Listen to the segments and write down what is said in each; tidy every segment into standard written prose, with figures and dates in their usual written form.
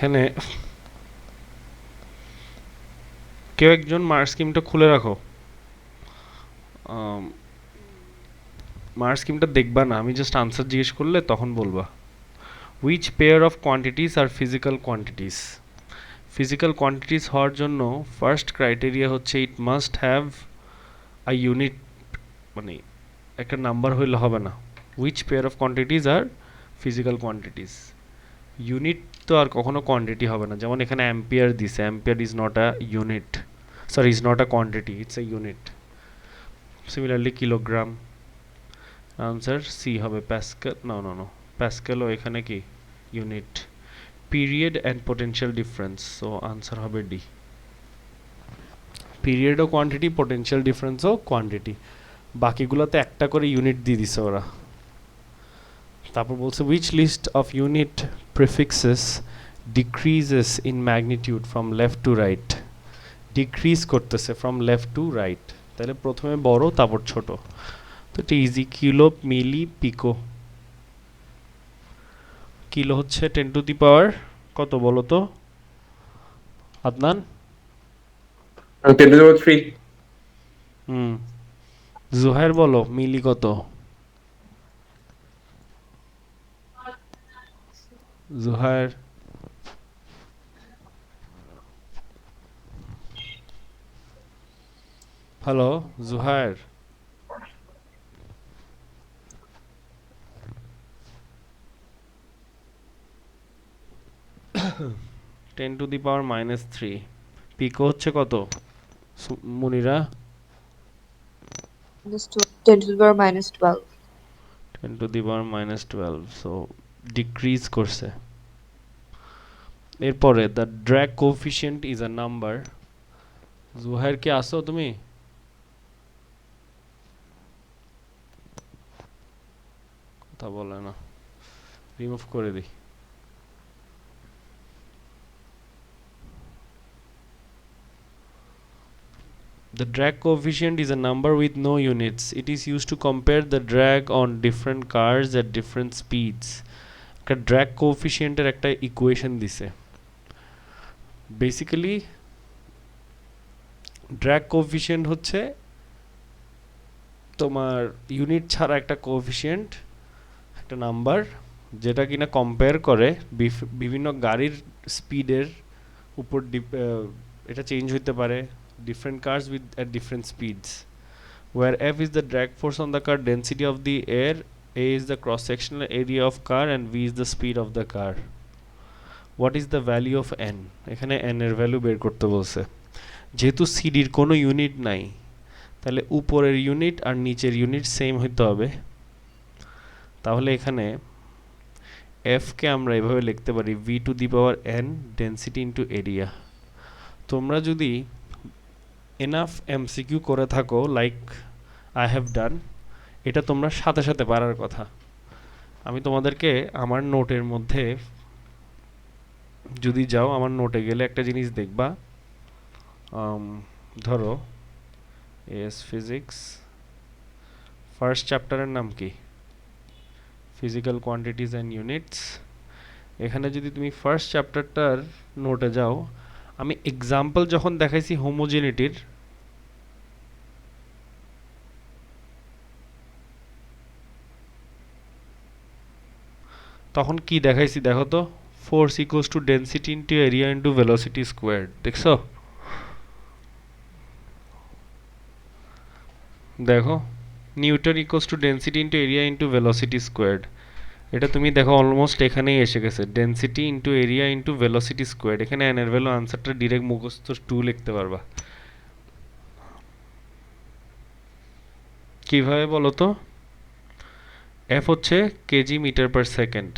এখানে কেউ একজন মার্ক স্কিমটা খুলে রাখো। মার্ক স্কিমটা দেখবা না, আমি জাস্ট আনসার জিজ্ঞেস করলে তখন বলবা। Which pair of quantities are physical quantities? Physical quantities হওয়ার জন্য ফার্স্ট ক্রাইটেরিয়া হচ্ছে it must have a unit, মানে একটা নাম্বার হইলে হবে না। Which pair of quantities are physical quantities, unit তো আর কখনো কোয়ান্টিটি হবে না। যেমন এখানে অ্যাম্পিয়ার দিছে, ampere is not a unit, sorry is not a quantity, it's a unit. Similarly kilogram, answer C হবে। প্যাসকেল, নো নো নো, প্যাসকেলও এখানে কি unit. Period and potential difference, so answer হবে ডি। পিরিয়ডও কোয়ান্টিটি, পোটেনশিয়াল ডিফারেন্সও quantity, বাকিগুলোতে একটা করে ইউনিট দিয়ে দিছে ওরা। তারপর বলছে which list of unit prefixes decreases in magnitude from left to right? Decrease করতেছে ফ্রম লেফট টু রাইট, তাহলে প্রথমে বড় তারপর ছোট। তো এটা ইজি, কিলো, মিলি, পিকো। কিলো হচ্ছে 10⁻³ কত বলো তো আদনান? 10⁻³ হুম, জুহাইর বলো মিলি কত? জুহাইর, হ্যালো জুহাইর। 10⁻³ পিকো হচ্ছে কত মুনিরা? -10 to the power -12. 10⁻²২, so decrease করছে। এরপরে the drag coefficient is a number. Zuhair কি আসো তুমি? কথা বলে না, রিমুভ করে দিই। The drag coefficient is a number with no units. It is used to compare the drag on different cars at different speeds. একটা drag coefficient এর একটা ইকুয়েশন দিছে। বেসিক্যালি ড্র্যাগ কোফিশিয়েন্ট হচ্ছে তোমার ইউনিট ছাড়া একটা কোফিশিয়েন্ট, একটা নাম্বার, যেটা কিনা কম্পেয়ার করে বিভিন্ন গাড়ির স্পিডের উপর। এটা চেঞ্জ হইতে পারে different cars with at different speeds, where F is the drag force on the car, density of the air, A is the cross sectional area of car, and V is the speed of the car. What is the value of n? এখানে n এর value বের করতে বলছে। যেহেতু সিডির কোনো unit নাই, তাহলে উপরের ইউনিট আর নিচের ইউনিট সেম হইতে হবে। তাহলে এখানে f কে আমরা এভাবে লিখতে পারি v⁴n ডেন্সিটি ইনটু এরিয়া। তোমরা যদি এনাফ এমসিকিউ করে থাকো লাইক আই হ্যাভ ডান, এটা তোমরা সাথে সাথে পারার কথা। আমি তোমাদেরকে আমার নোটের মধ্যে যদি যাও, আমার নোটে গেলে একটা জিনিস দেখবা। ধরো এস ফিজিক্স ফার্স্ট চ্যাপ্টারের নাম কি? Physical quantities and units. এখানে যদি তুমি ফার্স্ট চ্যাপ্টারটার নোটে যাও, আমি এক্সাম্পল যখন দেখাইছি হোমোজেনিটির, তখন কি দেখাইছি দেখো তো? Force equals to density into area into velocity square, দেখছো? দেখো, newton equals to density into area into velocity squared. এটা তুমি দেখো অলমোস্ট এখানেই এসে গেছে, density into area into velocity squared. এখানে এন এর ভ্যালু আনসারটা ডিরেক্ট মুখস্থ 2 লিখতে পারবা। কিভাবে বলো তো? এফ হচ্ছে kg metre per second,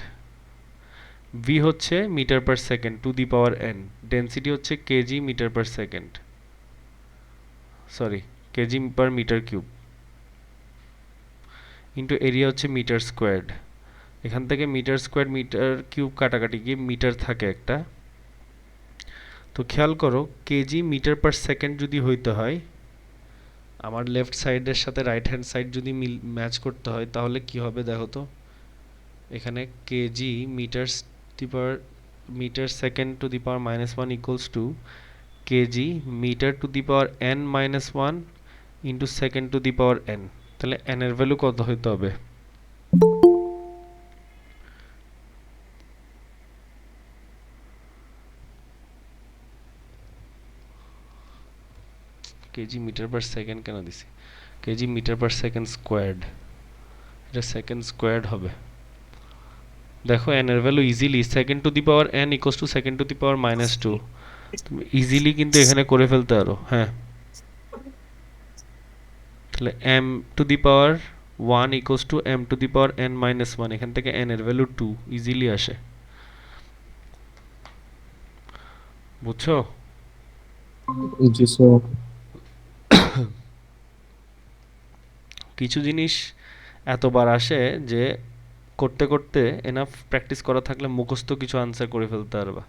v হচ্ছে metre per second to the power n, density হচ্ছে kg metre per second, sorry KG per metre cube, into area হচ্ছে মিটার স্কোয়ার্ড। এখান থেকে মিটার স্কোয়ার মিটার কিউব কাটাকাটি গিয়ে metre থাকে একটা। তো খেয়াল করো, কেজি মিটার পার সেকেন্ড যদি হইতে হয়, আমার লেফট সাইডের সাথে রাইট হ্যান্ড সাইড যদি ম্যাচ করতে হয়, তাহলে কি হবে দেখো তো? এখানে KG metre the power meter second to the power minus 1 equals to kg meter to the power n minus 1 into second to the power n, তাহলে n এর ভ্যালু কত হইতে হবে? কেজি মিটার পার সেকেন্ড কেন দিছি? KG metre per second squared, এটা second squared হবে। দেখো n এর value easily second to the power n equals to second to the power minus 2, তুমি ইজিলি কিন্তু এখানে করে ফেলতে পারো। হ্যাঁ, তাহলে m two the power 1 equals to m two the power n minus 1, এখান থেকে n এর ভ্যালু 2 ইজিলি আসে। বুঝছো? জি স্যার। কিছু জিনিস এতবার আসে যে করতে করতে এনাফ প্র্যাকটিস করা থাকলে মুখস্থ কিছু আনসার করে ফেলতে পারবা।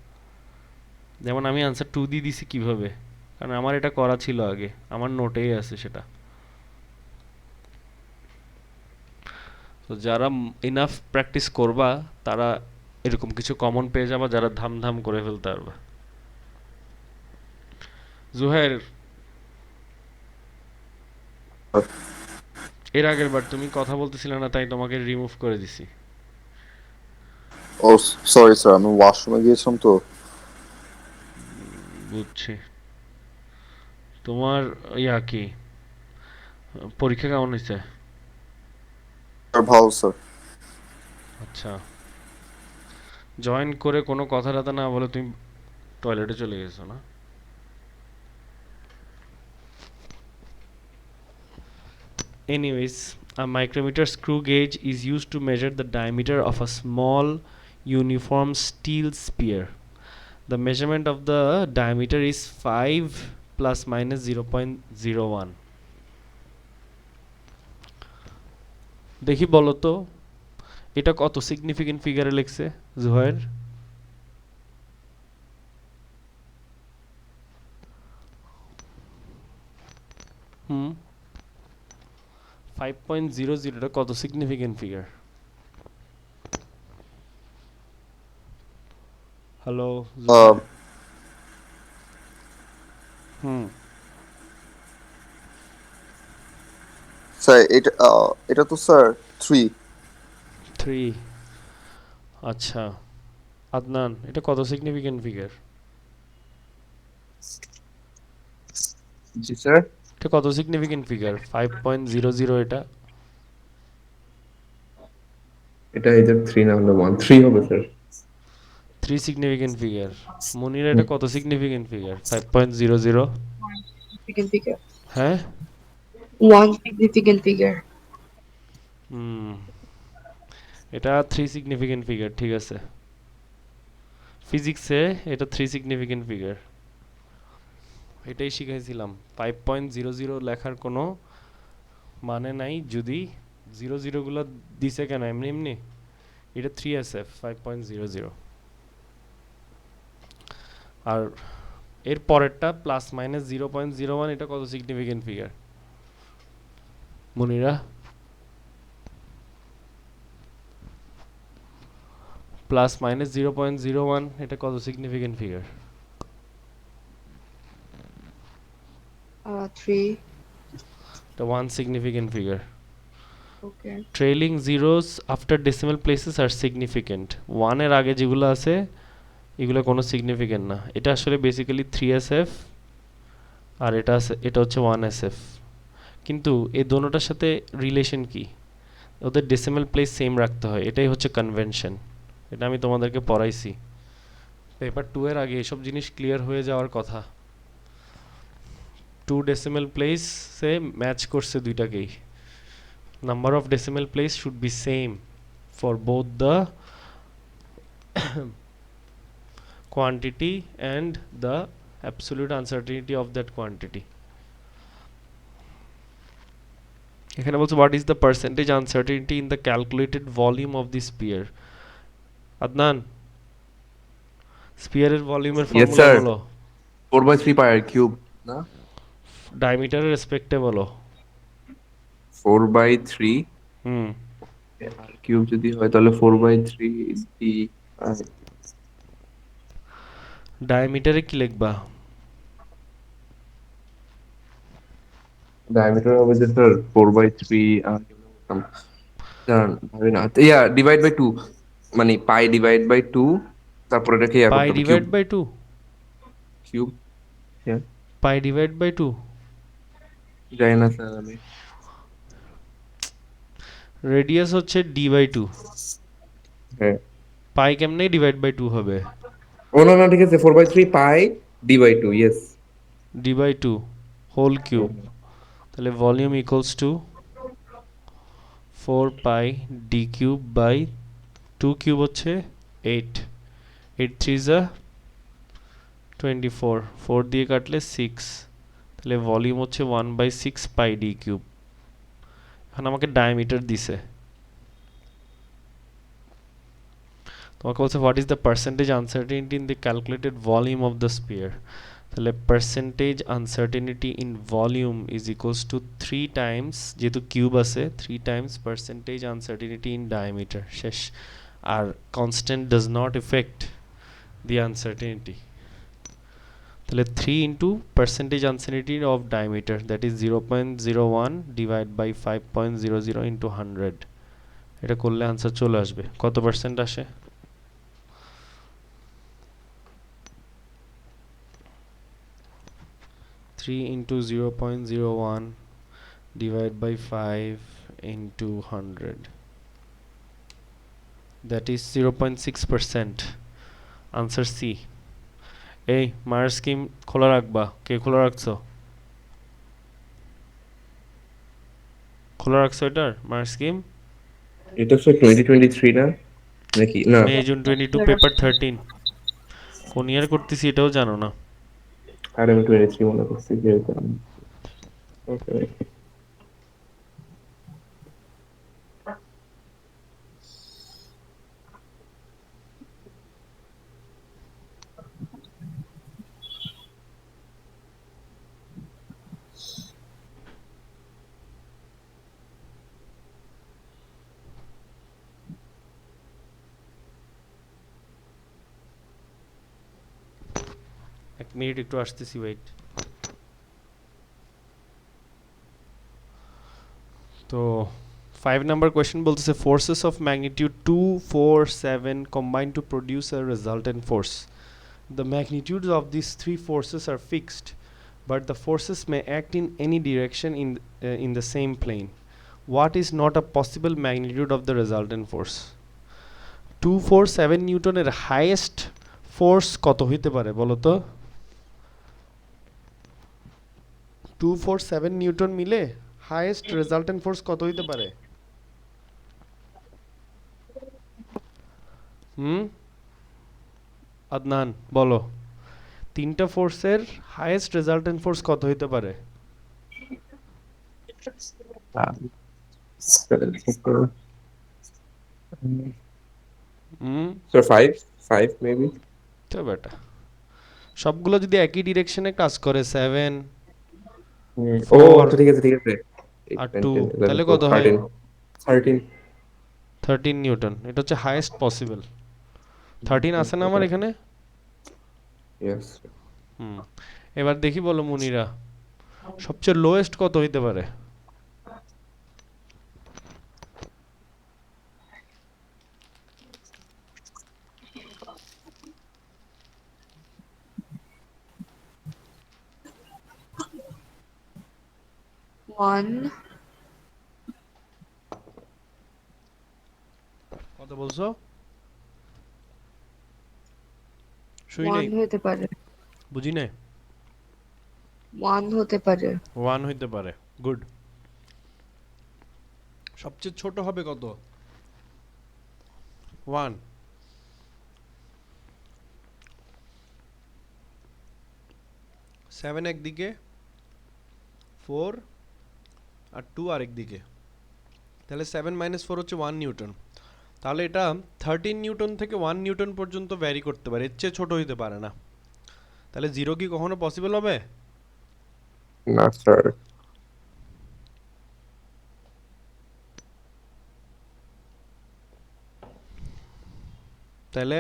যেমন আমি আনসার 2 দিয়ে দিছি কিভাবে, কারণ আমার এটা করা ছিল আগে, আমার নোটেই আছে সেটা। তো যারা ইনাফ প্র্যাকটিস করবা তারা এরকম কিছু কমন পেয়ে যাবা, যারা ধাম ধাম করে ফেলতে পারবা। জুহাইর, এর আগের বার তুমি কথা বলতেছিলে না, তাই তোমাকে রিমুভ করে দিছি। ও সরি স্যার, আমি ওয়াশরুমে গিয়েছিলাম তো। বুঝছি। তোমার ইয়া কি, পরীক্ষা কেমন হয়েছে? স্যার ভালো স্যার। আচ্ছা, জয়েন করে কোনো কথা টথা না বলে তুমি টয়লেটে চলে গেছো না? Anyways, a micrometer screw gauge is used to measure the diameter of a small uniform steel sphere. The measurement of the diameter is 5 plus minus 0.01. দেখি বলো তো এটা কত সিগনিফিকেন্ট ফিগারে লিখছে জুহাইর? হুম, 5.00 এটা কত সিগনিফিকেন্ট ফিগার? হ্যালো জুহাইর। হুম, স্যার এটা তো স্যার 3। 3। আচ্ছা আদনান, এটা কত সিগনিফিকেন্ট ফিগার? জি স্যার। এটা কত সিগনিফিকেন্ট ফিগার 5.00? এটা এটা either 3 না হলে 1 3 হবে স্যার। 3 significant figure. মুনিরা, এটা কত সিগনিফিকেন্ট ফিগার 5.00? Significant figure. হ্যাঁ, One significant figure. হুম, এটা 3 সিগনিফিকেন্ট ফিগার। ঠিক আছে, ফিজিক্সে এটা 3 সিগনিফিকেন্ট ফিগার, এটাই শিখাইছিলাম। 5.00 লেখার কোনো মানে নাই, যদি জিরো জিরোগুলো দিছে কেন এমনি এমনি, এটা 3SF 5.00। আর এর পরেরটা প্লাস মাইনাস 0.01, এটা কত significant figure Monira? Plus minus 0.01 এটা কত সিগনিফিকেন্ট ফিগার? 3. এটা 1 significant figure. Okay. Trailing zeros after decimal places are significant. 1 এর আগে যেগুলো আছে এগুলো কোনো সিগনিফিকেন্ট না। এটা আসলে বেসিক্যালি 3SF, আর এটা হচ্ছে 1SF। কিন্তু এই দোনোটার সাথে রিলেশন কি? ওদের ডেসিমাল প্লেস সেম রাখতে হয়, এটাই হচ্ছে কনভেনশন। এটা আমি তোমাদেরকে পড়াইছি পেপার 2 এর আগে, এসব জিনিস ক্লিয়ার হয়ে যাওয়ার কথা। 2 ডেসিমাল প্লেসে ম্যাচ করছে দুইটাকেই। Number of decimal place should be same for both the quantity and the absolute uncertainty of that quantity. এখানে বলছে what is the percentage uncertainty in the calculated volume of the sphere? Adnan, স্পিয়ারের ভলিউমের Yes formula sir। বলো, 4/3 পাই আর cube না? ডায়ামিটারের রেসপেক্টে বলো। 4/3 হুম, আর cube যদি হয় তাহলে 4/3 দি ডায়ামিটারে কি লিখবা? ডায়ামিটার হবে যে স্যার 4/3 দাঁড়ান ভাবি না ইয়া ডিভাইড বাই 2 মানে পাই ডিভাইড বাই 2 তারপর এটাকে ইয়া পাই করতে হবে cube divide by 2? Cube pi divide by 2? জানি না স্যার আমি রেডিয়াস হচ্ছে ডি বাই 2। হ্যাঁ পাই কেমনে ডিভাইড বাই 2 হবে? ও না না ঠিক আছে 4/3 pi d by 2 yes d by 2 whole cube. তাহলে volume equals to 4 pi d cube by 2 cube হচ্ছে 8, 8 3 যা 24, 4 দিয়ে কাটলে 6, তাহলে ভলিউম হচ্ছে 1/6 পাই ডি কিউব। এখন আমাকে ডায়ামিটার দিছে, তোমাকে বলছে what is the percentage uncertainty in the calculated volume of the sphere. তাহলে percentage uncertainty in volume is equals to 3 times, যেহেতু কিউব আছে 3 times percentage uncertainty in diameter, শেষ। আর constant does not affect the uncertainty, তাহলে 3 into percentage uncertainty of diameter, that is 0.01 divide by 5.00 into 100। এটা করলে answer চলে আসবে। কত পার্সেন্ট আসে? 3 into 0.01 divide by 5 into 100, that is 0.6%. Answer C. এই মার স্কিম খোলা রাখবা, কে খোলা রাখছো? খোলা রাখছো এটার মার স্কিম? এটা স্যার 2023 না নাকি না মে জুন 22 পেপার 13। কোন ইয়ার করতেছি এটাও জানো না? আর আমি 23 মনে করছি যেহেতু ওকে এক মিনিট একটু আসতেছি, ওয়েট। তো 5 number question বলতেছে forces of magnitude 2, 4, 7 combine to produce a resultant force. The magnitudes of these three forces are fixed, but the forces may act in any direction in the same plane. What is not a possible magnitude of the resultant force? 2, 4, 7 নিউটনের highest force কত হইতে পারে বলো তো? 2, 4, 7 Newton মিলে highest resultant force কত হইতে পারে? আদনান বলো, তিনটা ফোর্সের হাইয়েস্ট রেজাল্টেন্ট ফোর্স কত হইতে পারে? স্যার 5 মেবি তো বেটা সবগুলো যদি একই ডিরেকশনে কাজ করে 7, ও 4 আচ্ছা ঠিক আছে ঠিক আছে আর 8 2, 9 10 তাহলে 11 কত 12 হয়? 13 13 নিউটন। এটা হচ্ছে হাইয়েস্ট পসিবল। 13 আছে না আমার এখানে? ইয়েস হুম, এবার দেখি বলো মুনিরা, সবচেয়ে লোয়েস্ট কত হইতে পারে? One. কত বলছো? শুই নাই, One হতে পারে। বুঝি নাই। One হতে পারে। 1 হইতে পারে, গুড। সবচেয়ে ছোট হবে কত? 1। 7 একদিকে, 4 আর 2 আরেকদিকে, তাহলে 7 মাইনাস 4 হচ্ছে 1 নিউটন। তাহলে এটা 13 নিউটন থেকে 1 নিউটন পর্যন্ত ভ্যারি করতে পারে, এর চেয়ে ছোট হইতে পারে না। তাহলে 0 কি কখনো পসিবল হবে? না স্যার তাহলে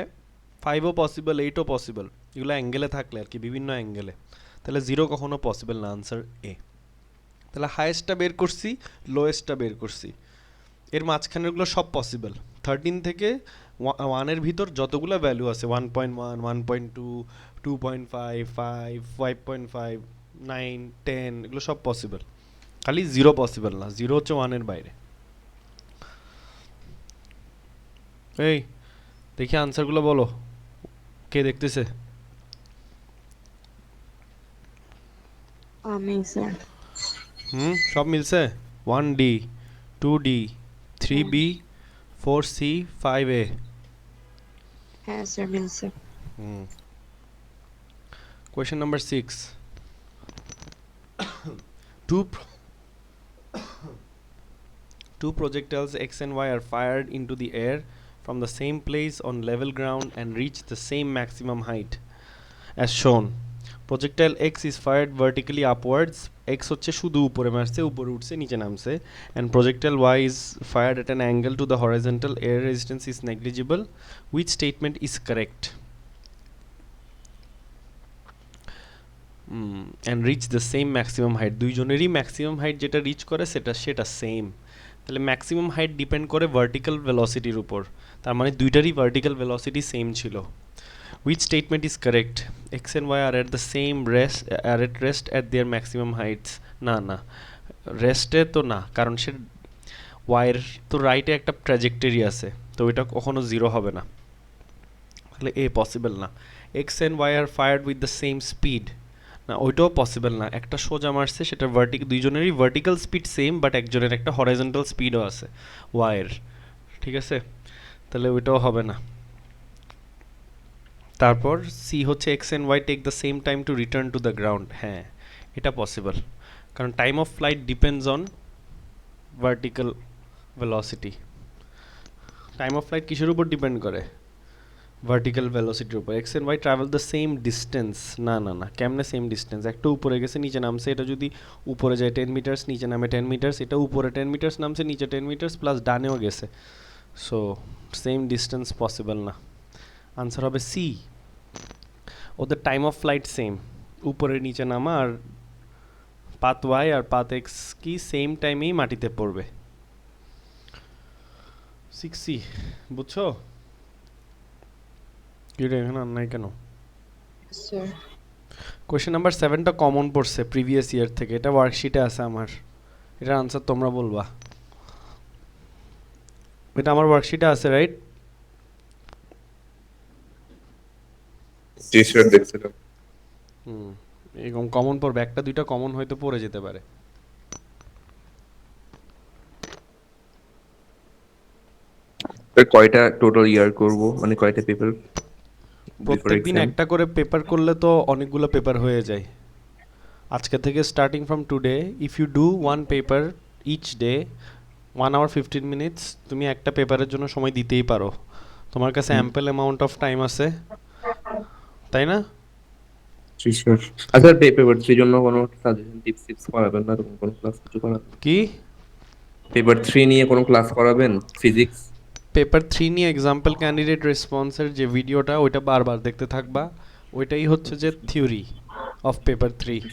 5ও পসিবল, 8ও পসিবল। এগুলো অ্যাঙ্গেলে থাকলে আর কি, বিভিন্ন অ্যাঙ্গেলে, তাহলে জিরো কখনো পসিবল না, আনসার এ। তাহলে হায়েস্টটা বের করছি, লোয়েস্টটা বের করছি, এর মাঝখানেরগুলো সব পসিবল। 13 থেকে 1-এর ভিতর যতগুলো ভ্যালু আছে, 1.1, 1.2, 2.5, 5, 5.5, 9, 10, এগুলো সব পসিবল, খালি জিরো পসিবল না, জিরো হচ্ছে 1-এর বাইরে। এই দেখি আনসারগুলো বলো, কে দেখতেছে? আমি স্যার। সব মিলছে? 1D, 2D, 3B, 4C, 5A। হ্যাঁ স্যার মিলছে। Question number 6. Two pro- two projectiles X and Y are fired into the air from the same place on level ground and reach the same maximum height as shown. Projectile X is fired vertically upwards. X হচ্ছে শুধু উপরে মারছে, উপরে উঠছে, নিচে নামছে, and projectile Y is fired at an angle to the horizontal. Air resistance is negligible. Which statement is correct? And reach the same maximum height. দুইজনেরই maximum height যেটা রিচ করে সেটা সেম, তাহলে ম্যাক্সিমাম হাইট ডিপেন্ড করে vertical ভেলোসিটির উপর, তার মানে দুইটারই ভার্টিক্যাল ভেলোসিটি সেম ছিল। Which statement is correct? X and Y are at the same rest at their maximum heights. না না, রেস্টে তো না, কারণ সে ওয়াইয়ের তো রাইটে একটা ট্র্যাজেক্টরি আছে, তো ওইটা কখনো জিরো হবে না, তাহলে এ পসিবল না। X and Y are fired with the same speed, না ওইটাও পসিবল না, একটা সোজা মারছে, সেটা দুইজনেরই ভার্টিক্যাল স্পিড সেম, বাট একজনের একটা হরাইজন্টাল স্পিডও আছে ওয়াইয়ের, ঠিক আছে, তাহলে ওইটাও হবে না। তারপর সি হচ্ছে X and Y take the same time to return to the ground, হ্যাঁ এটা পসিবল, কারণ time of flight depends on vertical velocity. Time of flight কিসের উপর ডিপেন্ড করে? ভার্টিক্যাল ভেলোসিটির উপর। X and Y travel the same distance, না না না, কেমনে সেম ডিস্টেন্স? একটা উপরে গেছে নিচে নামছে, এটা যদি উপরে যায় 10 মিটার্স, নিচে নামে 10 মিটার্স, এটা উপরে 10 মিটার্স নামছে, নিচে 10 মিটার্স প্লাস ডানেও গেছে, সো সেম ডিস্টেন্স পসিবল না, আনসার হবে সি। ওদের টাইম অফ ফ্লাইট সেম, উপরে নিচে নামা আর পাথ ওয়াই আর পাথ এক্স কি সেম টাইমেই মাটিতে পড়বে। 6C বুঝছো? কি রে এখানে আর নাই কেন? স্যার কোয়েশ্চেন নাম্বার 7টা কমন পড়ছে প্রিভিয়াস ইয়ার থেকে, এটা ওয়ার্কশিটে আছে আমার, এটার আনসার তোমরা বলবা। এটা আমার ওয়ার্কশিটে আছে, রাইট? জি স্যার দেখছিলাম। এরকম কমন পড়বে, একটা দুইটা কমন হয়তো পড়ে যেতে পারে। স্যার কয়টা টোটাল ইয়ার করব, মানে কয়টা পেপার? প্রত্যেকদিন একটা করে পেপার করলে তো অনেকগুলো পেপার হয়ে যায়। আজকে থেকে starting from today, if you do one paper each day 1 hour 15 minutes, তুমি একটা পেপারের জন্য সময় দিতেই পারো, তোমার কাছে অ্যাম্পল অ্যামাউন্ট অফ টাইম আছে, তাই না? জি স্যার। আচ্ছা পেপার 3 জন্য কোনো সাজেশন টিপস করাবেন না, এরকম কোনো ক্লাস কিছু করাবেন? কি পেপার 3 নিয়ে কোনো ক্লাস করাবেন? ফিজিক্স পেপার 3 নিয়ে এক্সাম্পল ক্যান্ডিডেট রেসপন্সের যে ভিডিওটা, ওইটা বারবার দেখতে থাকবা, ওইটাই হচ্ছে যে থিওরি অফ পেপার 3।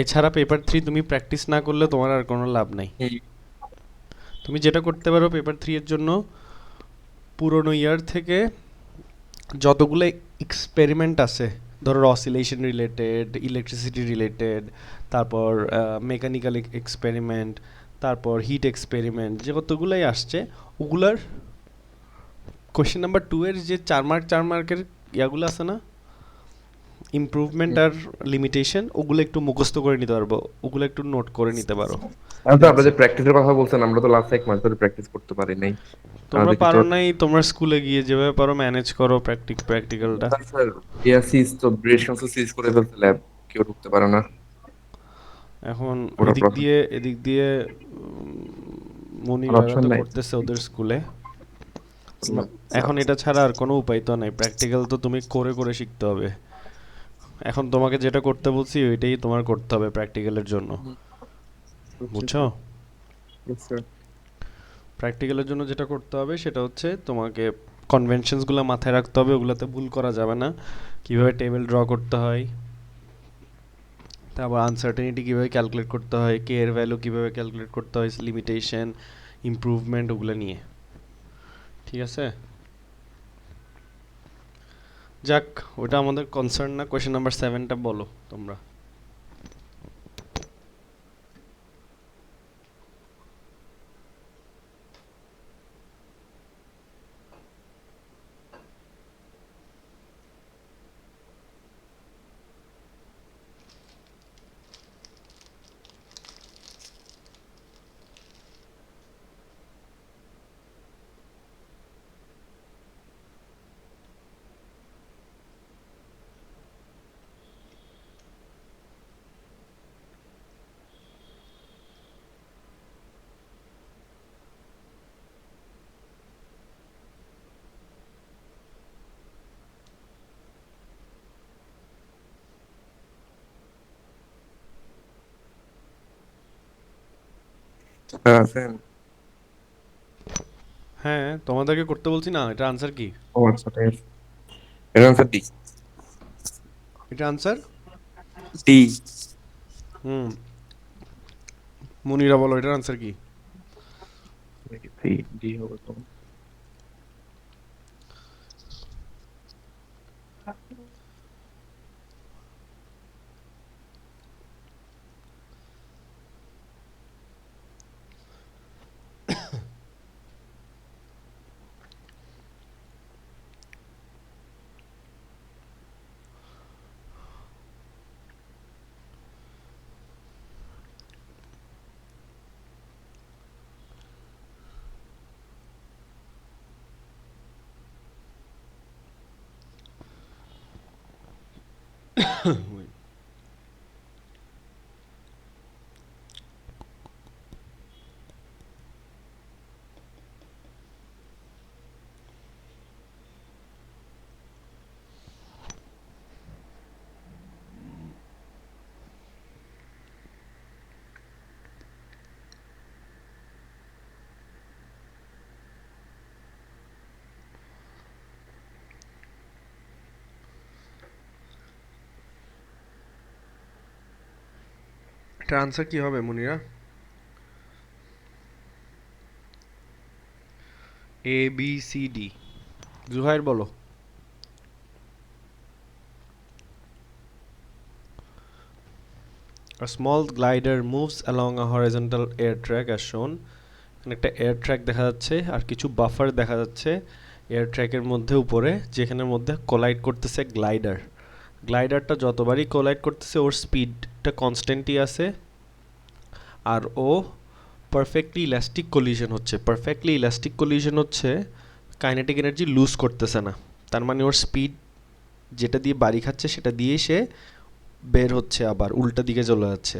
এছাড়া পেপার 3 তুমি প্র্যাকটিস না করলে তোমার আর কোনো লাভ নাই। তুমি যেটা করতে পারো পেপার 3 এর জন্য, পুরনো ইয়ার থেকে যতগুলো এক্সপেরিমেন্ট আছে, ধরো অসিলেশন রিলেটেড, ইলেকট্রিসিটি রিলেটেড, তারপর মেকানিক্যাল এক্সপেরিমেন্ট, তারপর হিট এক্সপেরিমেন্ট, যে কতগুলোই আসছে ওগুলার কোয়েশ্চেন নাম্বার 2 এর যে 4 মার্কের ইয়াগুলো আছে না, ইমপ্রুভমেন্ট আর লিমিটেশন, ওগুলো একটু মুখস্থ করে নিতে পারবো, ওগুলো একটু নোট করে নিতে পারো। আচ্ছা আপনারা যে প্র্যাকটিসের কথা বলছেন, আমরা তো লাস্ট 1 মাস ধরে প্র্যাকটিস করতে পারি নাই। তোমরা পারো নাই, তোমরা স্কুলে গিয়ে যেভাবে পারো ম্যানেজ করো প্র্যাকটিক্যালটা। স্যার ইয়াসিস তো ব্রেশন সিজ করে ফেলতে ল্যাব, কেউ ঢুকতে পারে না এখন ওটা এদিক দিয়ে মনির অপশন নাই। করতেছে ওদের স্কুলে, এখন এটা ছাড়া আর কোনো উপায় তো নাই, প্র্যাকটিক্যাল তো তুমি করে করে শিখতে হবে। এখন তোমাকে যেটা করতে বলছি ওইটাই তোমার করতে হবে প্র্যাকটিক্যালের জন্য, বুঝছো? প্র্যাকটিক্যালের জন্য যেটা করতে হবে সেটা হচ্ছে তোমাকে কনভেনশনসগুলো মাথায় রাখতে হবে, ওগুলোতে ভুল করা যাবে না। কিভাবে টেবিল ড্র করতে হয়, তারপর আনসার্টেনিটি কিভাবে ক্যালকুলেট করতে হয়, কে এর ভ্যালু কিভাবে ক্যালকুলেট করতে হয়, লিমিটেশন, ইমপ্রুভমেন্ট, ওগুলো নিয়ে। ঠিক আছে, যাক ওটা আমাদের কনসার্ন না। কোয়েশ্চেন নাম্বার 7টা বলো তোমরা। স্যার। হ্যাঁ, তোমাদেরকে করতে বলছি না, এটা আনসার কি? ও আচ্ছা, ঠিক আছে। এর আনসার ডি। এটা আনসার ডি। হুম, মুনিরা বলো এটার আনসার কি? সি ডি হবে তো। এটার আনসার কি হবে মুনিরা? A B C D. Zuhair বলো। A small glider moves along a horizontal air track as shown. এখানে একটা এয়ার ট্র্যাক দেখা যাচ্ছে আর কিছু বাফার দেখা যাচ্ছে এয়ার ট্র্যাকের মধ্যে উপরে, যেখানের মধ্যে কোলাইড করতেছে গ্লাইডার। গ্লাইডারটা যতবারই কোলাইড করতেছে ওর স্পিডটা কনস্ট্যান্টই আছে, আর ও পারফেক্টলি ইলাস্টিক কলিশন হচ্ছে। পারফেক্টলি ইলাস্টিক কলিশন হচ্ছে কাইনেটিক এনার্জি লুজ করতেছে না, তার মানে ওর স্পিড যেটা দিয়ে বাড়ি খাচ্ছে সেটা দিয়েই সে বের হচ্ছে, আবার উল্টা দিকে চলে যাচ্ছে।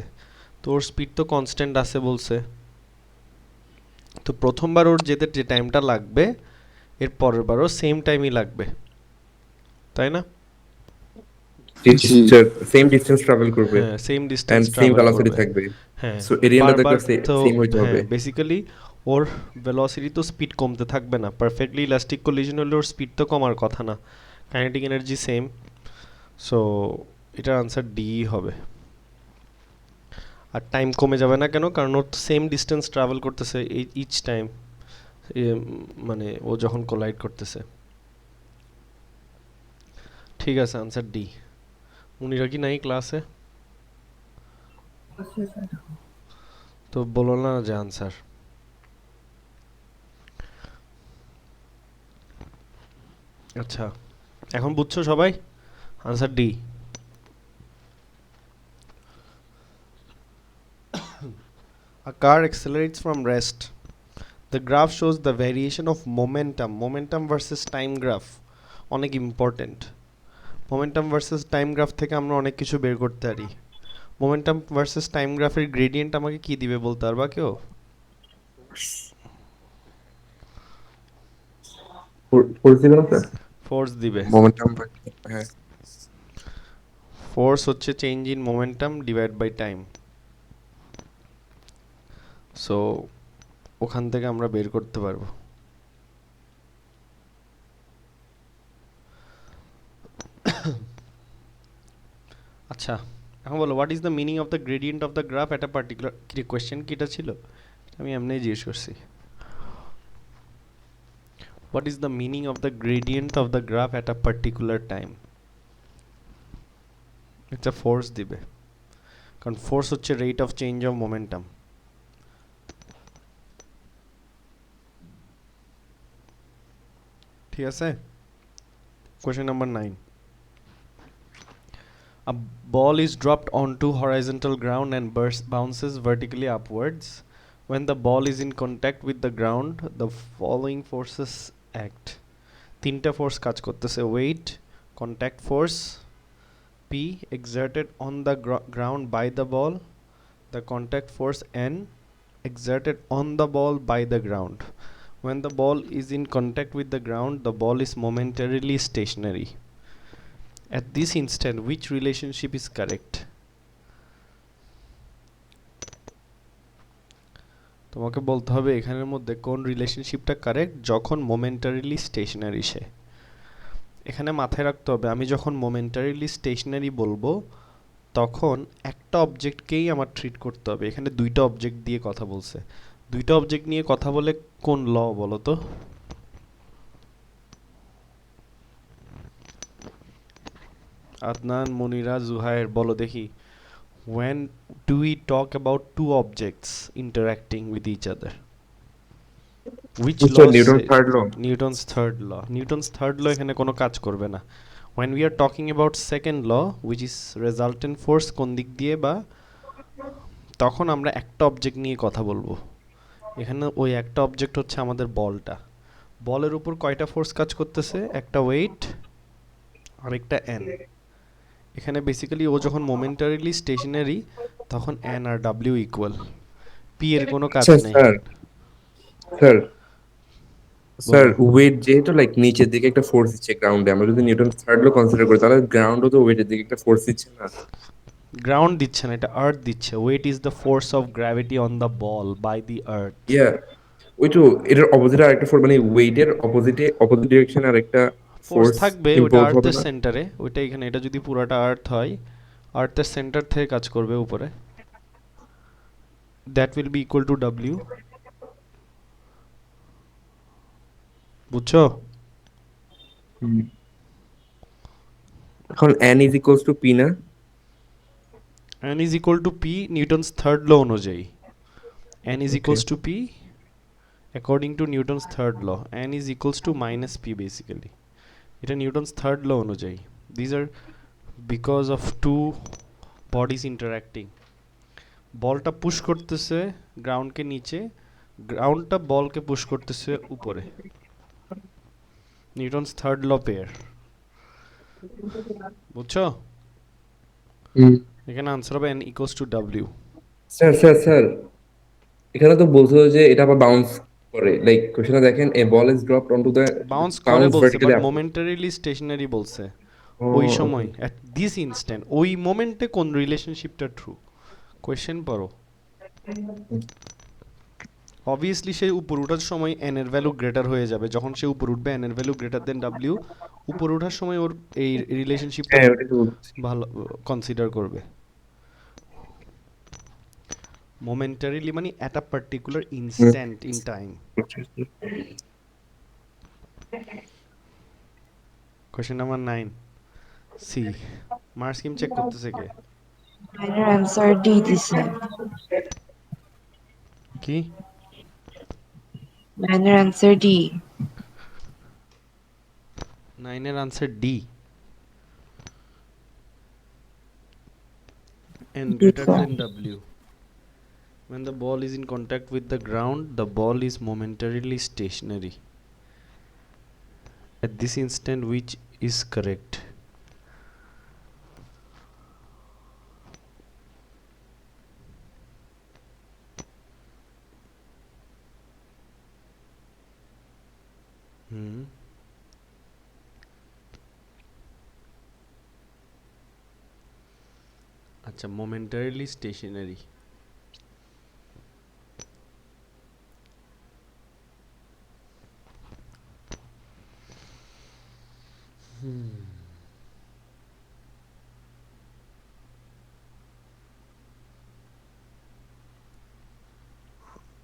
তো ওর স্পিড তো কনস্ট্যান্ট আছে বলছে, তো প্রথমবার ওর যেতে যে টাইমটা লাগবে এর পরের বারও সেম টাইমই লাগবে, তাই না? জি। সেম ডিসটেন্স ট্রাভেল করবে হ্যাঁ, same distance and same travel velocity করবে। থাকবে। হ্যাঁ, সো এরিয়াটা বারবার দেখলে তো সেম হইতে হবে। হ্যাঁ, বেসিক্যালি ওর ভেলোসিটি তো স্পিড কমতে থাকবে না। পারফেক্টলি ইলাস্টিক কলিশন হলে ওর স্পিড তো কমার কথা না, কাইনেটিক এনার্জি সেম। সো এটার আনসার ডি হবে। আর টাইম কমে যাবে না কেন? কারণ ওর তো সেম ডিস্টেন্স ট্রাভেল করতেছে ইচ টাইম, মানে ও যখন কোলাইড করতেছে। ঠিক আছে, আনসার ডি। উনিরা কি নাই ক্লাসে? তো বলো না যে আনসার। আচ্ছা, এখন বুঝছো সবাই? Answer D. A car accelerates from rest. The graph shows the variation of momentum. Momentum versus time graph অনেক important. Momentum versus time graph থেকে আমরা অনেক কিছু বের করতে পারি। মোমেন্টাম ভার্সেস টাইম গ্রাফের গ্রেডিয়েন্ট আমাকে কি দিবে বলতে পারবা কেউ? ফোর্স দিবে না স্যার? ফোর্স দিবে। মোমেন্টাম। হ্যাঁ। ফোর্স হচ্ছে change in momentum divide by time. So ওখান থেকে আমরা বের করতে পারবো। আচ্ছা এখন বলো what is the meaning of the gradient of the graph at a particular কি কোয়েশ্চেন কিটা ছিল আমি এমনি জিজ্ঞেস করছি what is the meaning of the gradient of the graph at a particular time একটা ফোর্স দিবে কারণ ফোর্স হচ্ছে rate of change of momentum ঠিক আছে question number 9 A ball is dropped onto horizontal ground and bounces vertically upwards. When the ball is in contact with the ground, the following forces act. তিনটা force কাজ করতেছে weight, contact force, P exerted on the ground by the ball, the contact force N exerted on the ball by the ground. When the ball is in contact with the ground, the ball is momentarily stationary. At this instant, which relationship is correct? তোমাকে বলতে হবে এখানের মধ্যে কোন রিলেশনশিপটা correct যখন মোমেন্টারিলি stationery সে এখানে মাথায় রাখতে হবে আমি যখন মোমেন্টারিলি স্টেশনারি বলবো তখন একটা অবজেক্টকেই আমার ট্রিট করতে হবে এখানে দুইটা অবজেক্ট দিয়ে কথা বলছে দুইটা অবজেক্ট নিয়ে কথা বলে কোন ল বলো তো আদনান মনিরা জুহায়ের বলো দেখি when do we talk about two objects interacting with each other which law Newton third law Newton's third law এখানে কোনো কাজ করবে না when we are talking about second law which is resultant force কোন দিক দিয়ে বা তখন আমরা একটা অবজেক্ট নিয়ে কথা বলবো এখানে ওই একটা অবজেক্ট হচ্ছে আমাদের বলটা বলের উপর কয়টা ফোর্স কাজ করতেছে একটা ওয়েট আর একটা এন এখানে বেসিক্যালি ও যখন মোমেন্টারিলি স্টেশনারি তখন এন আর ডাব্লিউ ইকুয়াল পি এর কোনো কাজ নেই স্যার স্যার ওয়েট যেহেতু লাইক নিচের দিকে একটা ফোর্স দিচ্ছে গ্রাউন্ডে আমরা যদি নিউটন থার্ড ল কনসিডার করি তাহলে গ্রাউন্ডও তো ওয়েটের দিকে একটা ফোর্স দিচ্ছে না গ্রাউন্ড দিচ্ছে না এটা আর্থ দিচ্ছে weight is the force of gravity on the ball by the earth yeah ওই তো এটার অপোজিটে আরেকটা ফোর্স মানে ওয়েটের অপোজিট ডিরেকশনে আরেকটা ফোর্স ফোর্স থাকবে ওটা ইম্পোজ হবে আর্থের না সেন্টারে ওইটা এখানে এটা যদি পুরাটা আর্থ হয় আর্থের সেন্টার থেকে কাজ করবে উপরে that will be equal to W বুঝছো এখন n is equals to p না n is equal to p Newton's third law অনুযায়ী n is equals to p according to Newton's third law n is equals to minus p basically এটা Newton's third law অনুযায়ী these are because of two bodies interacting বলটা push করতেছে গ্রাউন্ডকে নিচে গ্রাউন্ডটা বলকে push করতেছে উপরে Newton's third ল pair বুঝছো এখানে আনসার হবে n equals to w sir এখানে তো বলছো যে এটা আবার বাউন্স করে লাইক কোশ্চেনে দেখেন a ball is dropped onto the bounce করে বাউন্স বলছে vertically but up momentarily stationary বলছে ওই সময় অ্যাট দিস ইনস্ট্যান্ট ওই মোমেন্টে কোন রিলেশনশিপটা ট্রু কোয়েশ্চেন পড়ো অবভিয়াসলি সে উপর ওঠার সময় এন এর ভ্যালু গ্রেটার হয়ে যাবে যখন সে উপর উঠবে এন এর ভ্যালু গ্রেটার দেন ডাব্লিউ উপর ওঠার সময় ওর এই রিলেশনশিপটা হ্যাঁ ওটা তো ভালো কনসিডার করবে momentarily মানে at a particular instant in time question number 9 C mark scheme check করতেছে কে Minor answer D দিছে কি minor answer D 9 এর answer D n greater than W when the ball is in contact with the ground the ball is momentarily stationary at this instant which is correct আচ্ছা momentarily stationary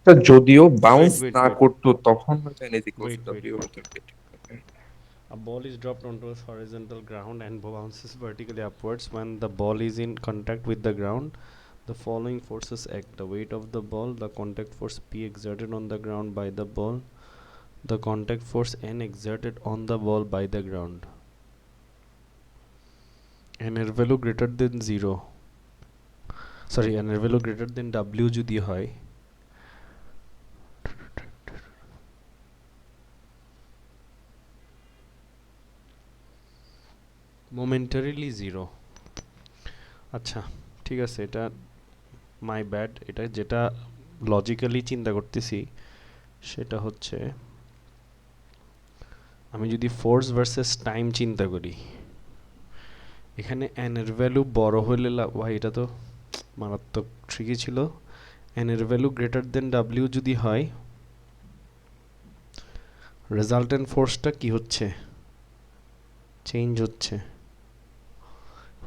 sir যদিও bounce wait, না wait. করতো তখন হয়তো n is equals Wait, to wait. w হতো। A ball is dropped onto a horizontal ground and bounces vertically upwards. When the ball is in contact with the ground, the following forces act: the weight of the ball, the contact force P exerted on the ground by the ball, the contact force N exerted on the ball by the ground. N এর value greater than 0, sorry, n এর value greater than w যদি হয়, momentarily 0। আচ্ছা ঠিক আছে, এটা my bad. এটা যেটা লজিক্যালি চিন্তা করতেছি সেটা হচ্ছে, আমি যদি ফোর্স ভার্সেস টাইম চিন্তা করি, এখানে n এর ভ্যালু বড় হলে ভাই এটা তো মারাত্মক ট্রিকি ছিল। n এর ভ্যালু গ্রেটার দেন w যদি হয়, রেজাল্টেন্ট ফোর্সটা কি হচ্ছে, চেঞ্জ হচ্ছে।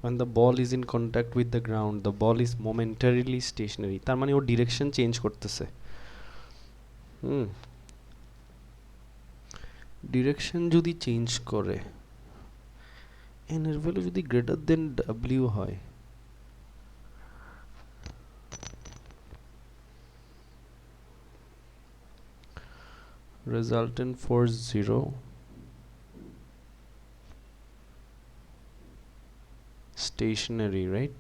when the ball is in contact with the ground, the ball is momentarily stationary, তার মানে ও ডিরেকশন চেঞ্জ করতেছে। ডিরেকশন যদি চেঞ্জ করে, n এর ভ্যালু যদি গ্রেটার দেন w হয়, resultant force 0, stationary, right?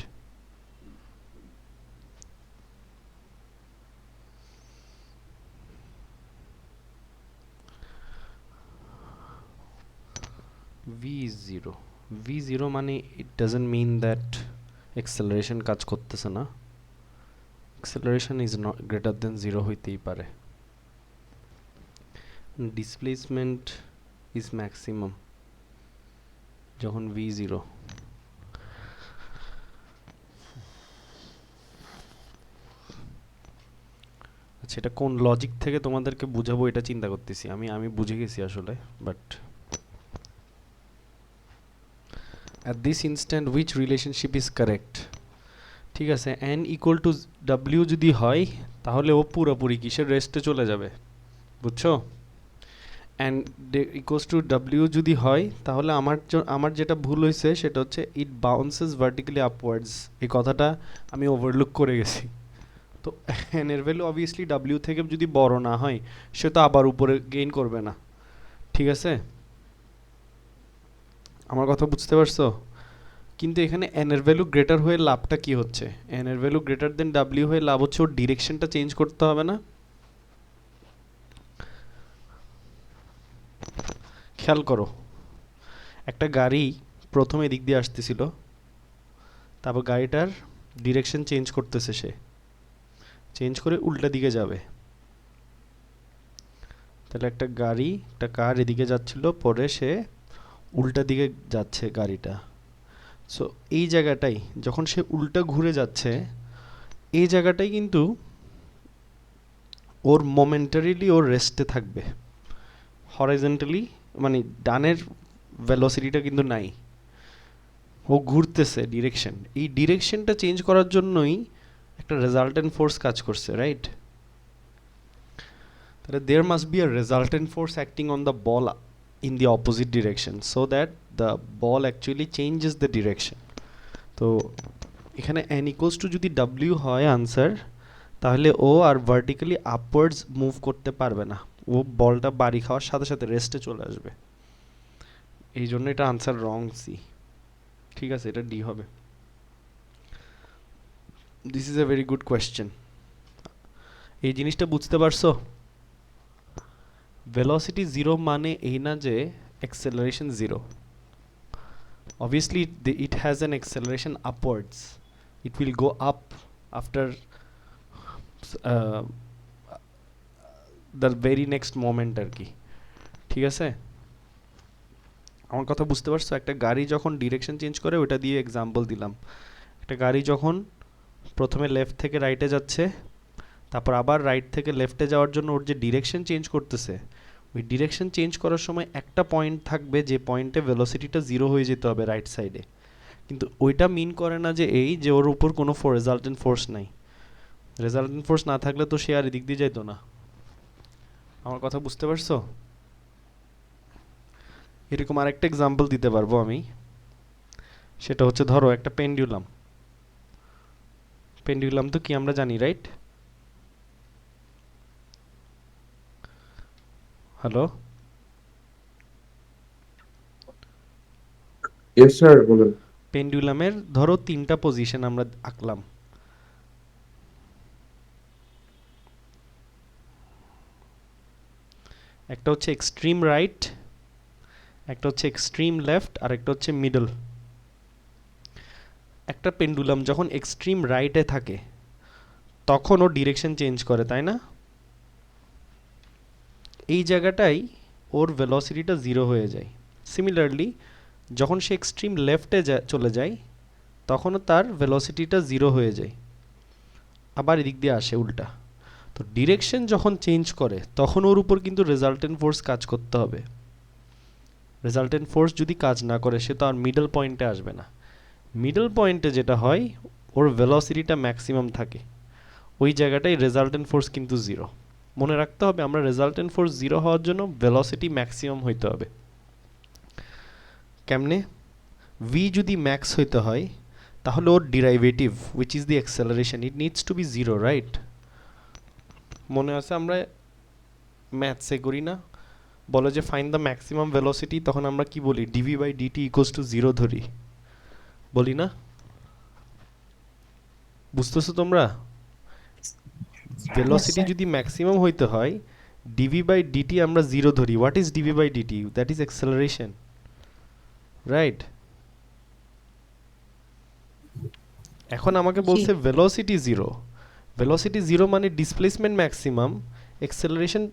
v is 0, v0 মানে it doesn't mean that acceleration কাজ করতেছে না, acceleration is not greater than 0 হইতেই পারে। displacement is maximum যখন v0, আচ্ছা এটা কোন লজিক থেকে তোমাদেরকে বুঝাবো এটা চিন্তা করতেছি। আমি বুঝে গেছি আসলে, but at this instant which relationship is correct? ঠিক আছে, n equal to w যদি হয় তাহলে ও পুরোপুরি কিসের রেস্টে চলে যাবে, বুঝছো? and equals to w যদি হয় তাহলে আমার যেটা ভুল হয়েছে সেটা হচ্ছে it bounces vertically upwards, এই কথাটা আমি ওভারলুক করে গেছি। তো n এর ভ্যালু অবভিয়াসলি w থেকে যদি বড় না হয় সে তো আবার উপরে গেইন করবে না, ঠিক আছে? আমার কথা বুঝতে পারছো? কিন্তু এখানে n এর ভ্যালু গ্রেটার হয়ে লাভটা কি হচ্ছে, n এর ভ্যালু গ্রেটার দেন w হয়ে লাভ হচ্ছে ওর ডিরেকশনটা চেঞ্জ করতে হবে না। খেয়াল করো, একটা গাড়ি প্রথমে এদিক দিয়ে আসতেছিল, তারপর গাড়িটার ডিরেকশন চেঞ্জ করতেছে, সে চেঞ্জ করে উল্টা দিকে যাবে। তাহলে একটা কার এদিকে যাচ্ছিল, পরে সে উল্টা দিকে যাচ্ছে গাড়িটা। সো এই জায়গাটাই যখন সে উল্টা ঘুরে যাচ্ছে, এই জায়গাটাই কিন্তু ওর মোমেন্টারিলি ওর রেস্টে থাকবে। হরাইজন্টালি মানে ডানের ভেলোসিটিটা কিন্তু নাই, ও ঘুরতেছে ডিরেকশন। এই ডিরেকশনটা চেঞ্জ করার জন্যই একটা রেজাল্টেন্ট ফোর্স কাজ করছে, রাইট? তাহলে there must be a resultant force acting on the ball in the opposite direction so that the ball actually changes the direction. তো এখানে n equals to যদি w হয় আনসার, তাহলে ও আর ভার্টিক্যালি আপওয়ার্ডস মুভ করতে পারবে না, ও বলটা বাড়ি খাওয়ার সাথে সাথে রেস্টে চলে আসবে। এই জন্য এটা আনসার রং সি, ঠিক আছে? এটা ডি হবে। This is a very good question. এই জিনিসটা বুঝতে পারছো? ভেলোসিটি জিরো মানে এই না যে acceleration zero. Obviously it has an acceleration upwards, it will go up after uh, the very next moment আর কি, ঠিক আছে? আমার কথা বুঝতে পারছো? একটা গাড়ি যখন ডিরেকশন চেঞ্জ করে, ওটা দিয়ে এক্সাম্পল দিলাম। একটা গাড়ি যখন প্রথমে লেফট থেকে রাইটে যাচ্ছে, তারপর আবার রাইট থেকে লেফটে যাওয়ার জন্য ওর যে ডিরেকশন চেঞ্জ করতেছে, ওই ডিরেকশন চেঞ্জ করার সময় একটা পয়েন্ট থাকবে যে পয়েন্টে ভেলোসিটিটা জিরো হয়ে যেতে হবে রাইট সাইডে, কিন্তু ওইটা মিন করে না যে এই যে ওর উপর কোনো রেজাল্টেন্ট ফোর্স নাই। রেজাল্টেন্ট ফোর্স না থাকলে তো সে আর এদিক দিয়ে যাইতো না। আমার কথা বুঝতে পারছো? এরকম আরেকটা এক্সাম্পল দিতে পারবো আমি, সেটা হচ্ছে ধরো একটা পেন্ডুলাম। পেন্ডুলাম তো কি আমরা জানি, রাইট? হ্যালো? ইয়েস স্যার, বলুন। পেন্ডুলামের ধরো 3টা পজিশন আমরা আঁকলাম। একটা হচ্ছে এক্সট্রিম রাইট, একটা হচ্ছে এক্সট্রিম লেফট, আর একটা হচ্ছে মিডল। একটা পেন্ডুলাম যখন এক্সট্রিম রাইটে থাকে তখন ও ডিরেকশন চেঞ্জ করে, তাই না? এই জায়গাটাই ওর ভেলোসিটিটা জিরো হয়ে যায়। সিমিলারলি যখন সে এক্সট্রিম লেফটে চলে যায় তখনও তার ভেলোসিটিটা জিরো হয়ে যায়। আবার এদিক দিয়ে আসে উল্টা। তো ডিরেকশন যখন চেঞ্জ করে তখন ওর উপর কিন্তু রেজাল্টেন্ট ফোর্স কাজ করতে হবে। রেজাল্টেন্ট ফোর্স যদি কাজ না করে সে তো আর মিডল পয়েন্টে আসবে না। মিডল পয়েন্টে যেটা হয়, ওর ভেলোসিটিটা ম্যাক্সিমাম থাকে, ওই জায়গাটায় রেজাল্টেন্ট ফোর্স কিন্তু জিরো। মনে রাখতে হবে আমরা রেজাল্টেন্ট ফোর্স জিরো হওয়ার জন্য ভেলোসিটি ম্যাক্সিমাম হইতে হবে। কেমনে? ভি যদি ম্যাক্স হইতে হয় তাহলে ওর derivative which is the acceleration it needs to be zero, right? মনে আছে আমরা ম্যাথসে করি না, বলে যে ফাইন্ড দ্য ম্যাক্সিমাম ভেলোসিটি, তখন আমরা কি বলি? Dv by dt equals to zero ধরি, বলি না? বুঝতেছো তোমরা? ভেলোসিটি যদি ম্যাক্সিমাম হইতে হয় ডিভি বাই ডিটি আমরা জিরো ধরি। What is dv by dt? That is acceleration, right? এখন আমাকে বলছে ভেলোসিটি জিরো। ভেলোসিটি জিরো মানে displacement maximum, acceleration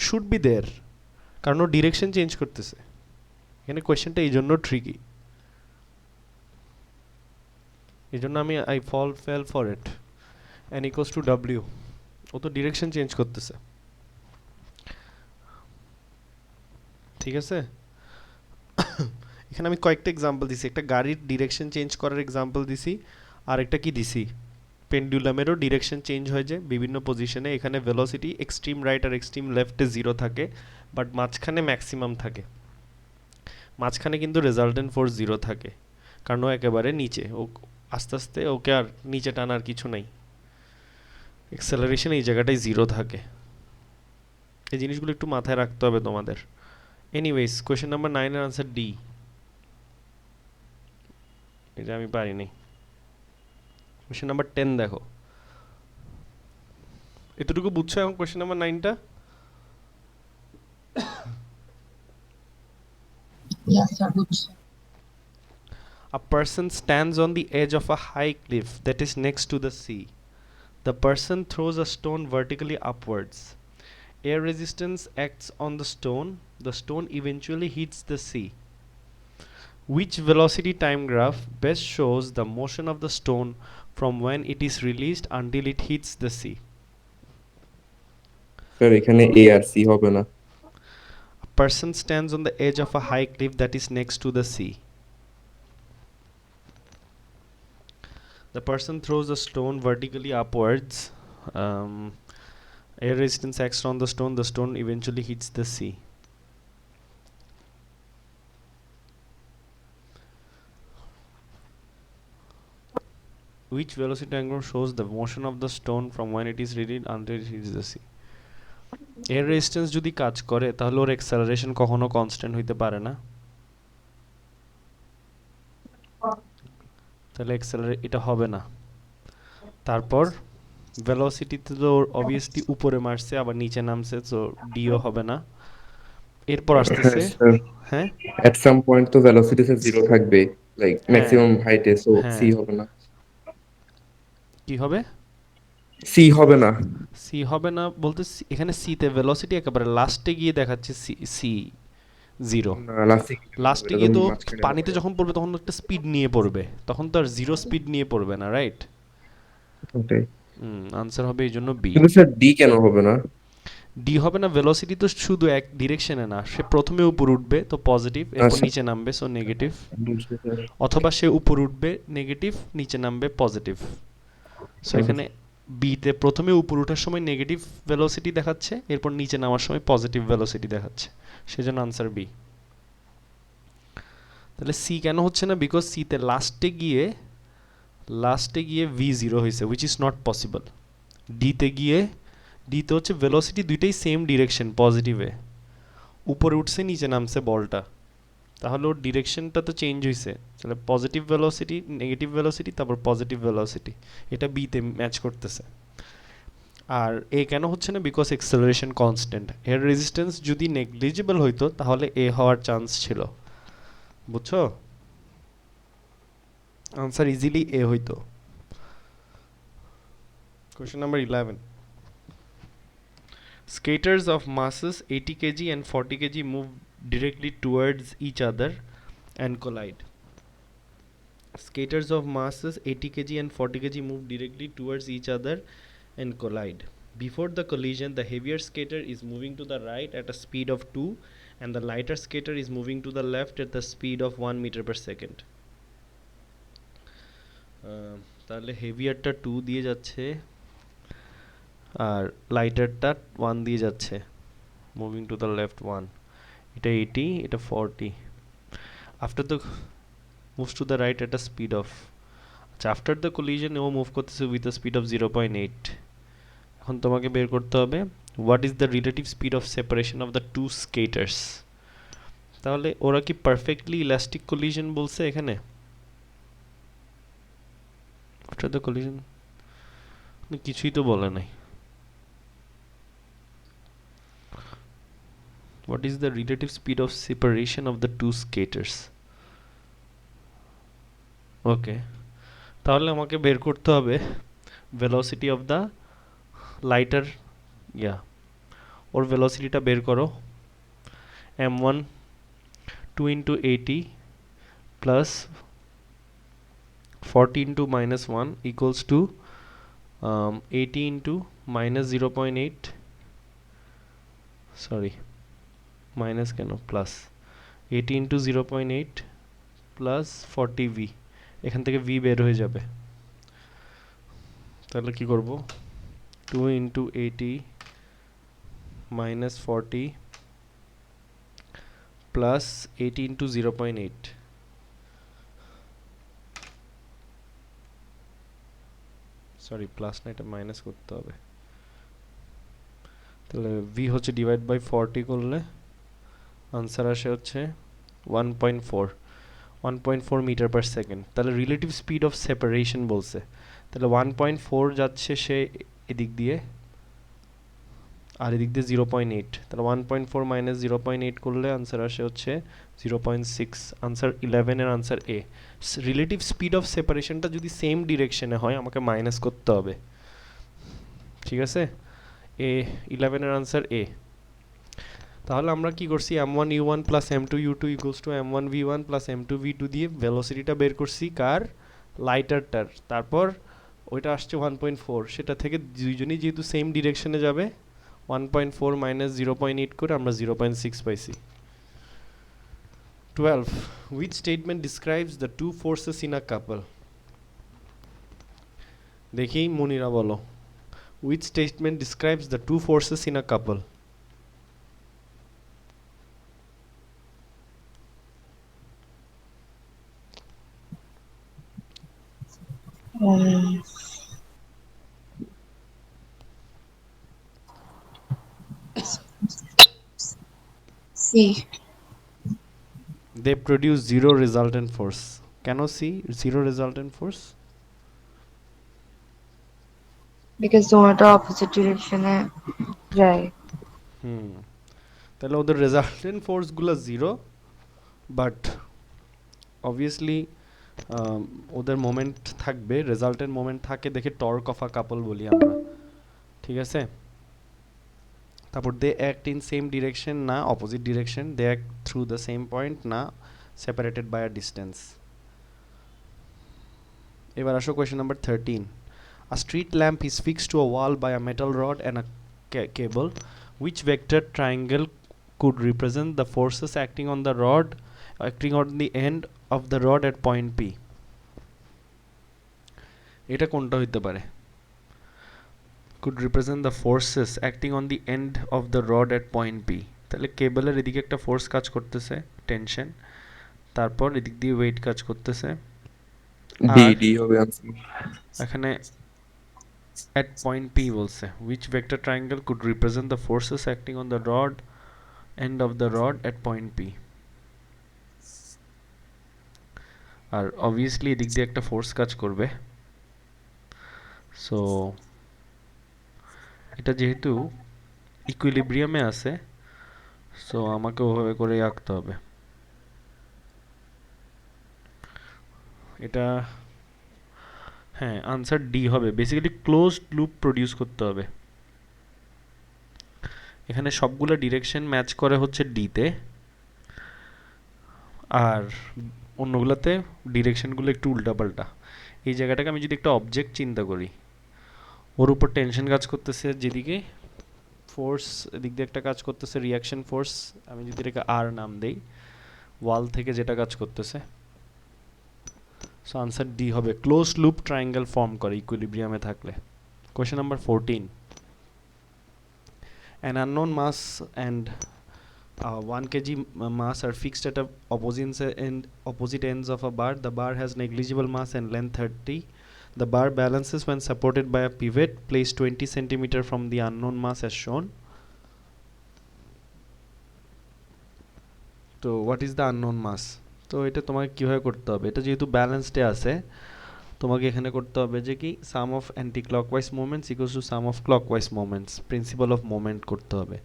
should be there, কারণ ও ডিরেকশন চেঞ্জ করতেছে। এখানে কোয়েশ্চেনটা এই জন্য ট্রিকি, এই জন্য আমি fail for it. n equals to w, ও তো ডিরেকশন চেঞ্জ করতেছে, ঠিক আছে? এখানে আমি কয়েকটা এক্সাম্পল দিছি, একটা গাড়ির ডিরেকশন চেঞ্জ করার এক্সাম্পল দিছি, আর একটা কি দিছি? পেন্ডুলামেরও ডিরেকশন চেঞ্জ হয়ে যায় বিভিন্ন পজিশনে। এখানে ভেলোসিটি এক্সট্রিম রাইট আর এক্সট্রিম লেফটে জিরো থাকে, বাট মাঝখানে ম্যাক্সিমাম থাকে। মাঝখানে কিন্তু রেজাল্টেন্ট ফোর্স জিরো থাকে, কারণ ও একেবারে নিচে, ও আস্তে আস্তে ওকে আর নিচে টানার কিছু নাই। অ্যাক্সেলারেশন এই জায়গাটায় জিরো থাকে। এই জিনিসগুলো একটু মাথায় রাখতে হবে তোমাদের। এনিওয়েজ, কোয়েশ্চেন নাম্বার 9 এর আনসার ডি। এটা আমি পারিনি। কোয়েশ্চেন নাম্বার 10 দেখো, এতটুকু বুঝছো এখন কোয়েশ্চেন নাম্বার 9টা? Yes, sir. Good. A person stands on the edge of a high cliff that is next to the sea. The person throws a stone vertically upwards. Air resistance acts on the stone. The stone eventually hits the sea. Which velocity time graph best shows the motion of the stone from when it is released until it hits the sea? Sir এখানে এ আর C হবে না। A person stands on the edge of a high cliff that is next to the sea. The person throws a stone vertically upwards. Air resistance acts on the stone. The stone eventually hits the sea. Which velocity diagram shows the motion of the stone from when it is released until it hits the sea? Air resistance যদি কাজ করে তাহলে ওর acceleration কখনো constant হইতে পারে না, তাহলে এটা হবে না। তারপর ভেলোসিটিতে তো অবভিয়াসলি উপরে মারছে আবার নিচে নামছে, তো ডিও হবে না। এরপর আসতেছে, স্যার হ্যাঁ এট সাম পয়েন্ট তো ভেলোসিটি জিরো থাকবে, লাইক হ্যাঁ ম্যাক্সিমাম হাইটে, সো হ্যাঁ সি হবে না। কি হবে? সি হবে না। সি হবে না বলতে এখানে সিতে ভেলোসিটি একেবারে লাস্টে গিয়ে দেখাচ্ছে সি জিরো। না, লাস্টে লাস্টে গিয়ে তো পানিতে যখন পড়বে তখন একটা স্পিড নিয়ে পড়বে, তখন তো আর জিরো স্পিড নিয়ে পড়বে না, রাইট? ওটাই। আনসার হবে এই জন্য বি। কিন্তু স্যার ডি কেন হবে না? ডি হবে না, ভেলোসিটি তো শুধু এক ডিরেকশনে না, সে প্রথমে উপর উঠবে তো পজিটিভ, এরপর আচ্ছা। নিচে নামবে সো নেগেটিভ, বুঝতে স্যার। অথবা সে উপর উঠবে নেগেটিভ, নিচে নামবে পজিটিভ। সো এখানে বি তে প্রথমে উপর ওঠার সময় নেগেটিভ ভেলোসিটি দেখাচ্ছে, এরপর নিচে নামার সময় পজিটিভ ভেলোসিটি দেখাচ্ছে, সেজন্য আনসার বি। তাহলে সি কেন হচ্ছে না? বিকজ সি তে লাস্টে গিয়ে ভি জিরো হয়েছে, উইচ ইজ নট পসিবল। ডিতে হচ্ছে ভেলোসিটি দুইটাই সেম ডিরেকশন, পজিটিভে, উপরে উঠছে নিচে নামছে বলটা, তাহলে ওর ডিরেকশনটা তো চেঞ্জ হয়েছে। তাহলে পজিটিভ ভেলোসিটি, নেগেটিভ ভেলোসিটি, তারপর পজিটিভ ভেলোসিটি, এটা বিতে ম্যাচ করতেছে। আর এ কেন হচ্ছে না? Because acceleration constant. এর রেজিস্ট্যান্স যদি নেগলিজিবল হইতো তাহলে এ হওয়ার চান্স ছিল, বুঝছো? আনসার ইজিলি এ হইতো। Question number 11. Skaters of masses 80 kg and 40 kg move directly towards each other and collide. Skaters of masses 80 kg and 40 kg move directly towards each other and collide. Before the collision, the heavier skater is moving to the right at a speed of 2 and the lighter skater is moving to the left at the speed of 1 meter per second. তাহলে হেভিয়ারটা 2 দিয়ে যাচ্ছে আর লাইটারটা 1 দিয়ে যাচ্ছে, moving to the left 1, এটা 80, এটা 40। After the moves to the right at a speed of, আচ্ছা after the collision ও move করতেছে উইথ আ স্পিড অফ 0.8। এখন তোমাকে বের করতে হবে what is the relative speed of separation of the two skaters. তাহলে ওরা কি পারফেক্টলি ইলাস্টিক কলিশন বলছে এখানে? আফটার দ্য কলিশন কিছুই তো বলে নাই। What is the relative speed of separation of the two skaters? Okay, তাহলে আমাকে বের করতে হবে velocity of the lighter, ওর ভেলোসিটিটা বের করো। m1 2 into 80 plus 40 into minus 1 equals to 80 into minus 0.8, sorry minus কেন, প্লাস 80 ইন্টু 0.8 প্লাস 40 ভি, এখান থেকে ভি বের হয়ে যাবে। তাহলে কি করব? 2 into 80 minus 40 plus 80 into 0.8, sorry plus না, এটা মাইনাস করতে হবে। তাহলে ভি হচ্ছে ডিভাইড বাই 40 করলে আনসার আসে হচ্ছে 1.4 মিটার পার সেকেন্ড। তাহলে রিলেটিভ স্পিড অফ সেপারেশন বলছে, তাহলে 1.4 যাচ্ছে সে এদিক দিয়ে আর এদিক দিয়ে 0.8, তাহলে 1.4 মাইনাস 0.8 করলে আনসার আসে হচ্ছে 0.6। আনসার 11 এর answer A. Relative speed of সেপারেশনটা যদি সেম ডিরেকশনে হয় আমাকে মাইনাস করতে হবে, ঠিক আছে? এ 11 এর আনসার এ। তাহলে আমরা কি করছি? m1 u1 plus m2 u2 equals to m1 v1 plus m2 v2 দিয়ে ভেলোসিটিটা বের করছি কার? লাইটারটার। তারপর ওইটা আসছে 1.4, সেটা থেকে দুইজনই যেহেতু সেম ডিরেকশনে যাবে 1.4 মাইনাস 0.8 করে আমরা 0.6 পাইছি। 12. Which statement describes the two forces in a couple? দেখি মুনিরা বলো, which statement describes the two forces in a couple? Um, C. They produce zero resultant force. কেন C zero resultant force? Because দুটো opposite direction এ যায়। তাহলে ওদের resultant ফোর্সগুলো জিরো, বাট অবভিয়াসলি ওদের মোমেন্ট থাকবে, রেজাল্টেন্ট মোমেন্ট থাকে দেখে টর্ক অফ আ কাপল বলি আমরা, ঠিক আছে? তারপর they act in same direction, না opposite direction, they act through the same point, না সেপারেটেড বাই আ ডিস্টেন্স। এবার আসো question number 13. A street lamp is fixed to a wall by a metal rod and a cable. Which vector triangle could represent the forces acting on the end of the rod at point P? এটা কোনটা হইতে পারে? could represent the forces acting on the end of the rod at point P. তাহলে কেবলের এদিকে একটা force কাজ করতেছে, টেনশন, তারপর এদিক দিয়ে ওয়েট কাজ করতেছে, ডি আর ডি হবে আনসার। এখানে at point P বলছে which vector triangle could represent the forces acting on the rod end of the rod at point P. আর obviously এদিক দিয়ে একটা ফোর্স কাজ করবে, সো এটা যেহেতু ইকুইলিব্রিয়ামে আছে, সো আমাকে ওভাবে করে আঁকতে হবে। এটা হ্যাঁ আনসার ডি হবে। বেসিক্যালি ক্লোজড লুপ প্রডিউস করতে হবে। এখানে সবগুলো ডিরেকশন ম্যাচ করে হচ্ছে ডিতে, আর অন্যগুলোতে ডিরেকশনগুলো একটু উল্টাপাল্টা। এই জায়গাটাকে আমি যদি একটা অবজেক্ট চিন্তা করি, ওর উপর টেনশন কাজ করতেছে, যেদিকে ফোর্স এদিক দিয়ে একটা কাজ করতেছে রিয়াকশন ফোর্স, আমি যদি এটাকে আর নাম দেই, ওয়াল থেকে যেটা কাজ করতেছে, সো আনসার ডি হবে। ক্লোজ লুপ ট্রায়াঙ্গেল ফর্ম করে ইকুইলিব্রিয়ামে থাকলে। Question number 14, an unknown mass and 1 kg mass are fixed at opposite ends of a bar. The bar has negligible mass and length 30. The bar balances when supported by a pivot placed 20 cm from the unknown mass as shown. So what is the unknown mass? তো এটা তোমাকে কিভাবে করতে হবে, এটা যেহেতু ব্যালেন্সডে আছে, তোমাকে এখানে করতে হবে যে কি sum of anti clockwise movements equals to sum of clockwise movements, principle of moment করতে হবে।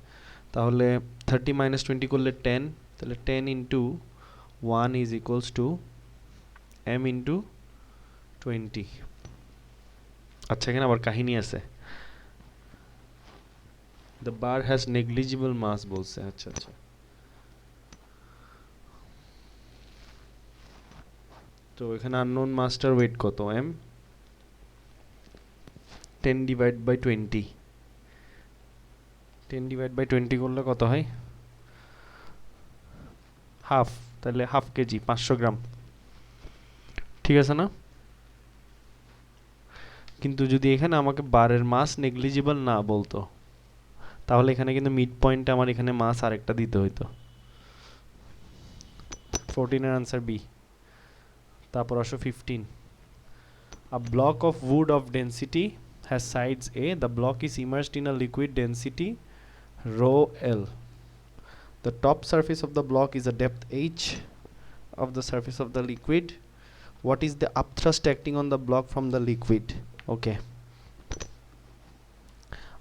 তাহলে 30 মাইনাস 20 করলে 10, তাহলে 10 into 1 is equals to m into 20। আচ্ছা এখানে আবার কাহিনী আছে, the bar has negligible mass বলছে। আচ্ছা আচ্ছা, তো এখানে আননোন মাস্টার ওয়েট কত, m 10 divide by 20, 10 divide by 20 করলে কত হয়, হাফ, তাহলে হাফ কেজি 500 গ্রাম, ঠিক আছে না? কিন্তু যদি এখানে আমাকে বারের মাস নেগলিজিবল না বলতো, তাহলে এখানে কিন্তু মিড পয়েন্টে আমার এখানে মাস আরেকটা দিতে হইতো। 14 এর আনসার বি। তারপর আসো 15, a block of wood of density has sides A. The block is immersed in a liquid density rho L. The top surface of the block is a depth h of the surface of the liquid. What is the upthrust acting on the block from the liquid? Okay,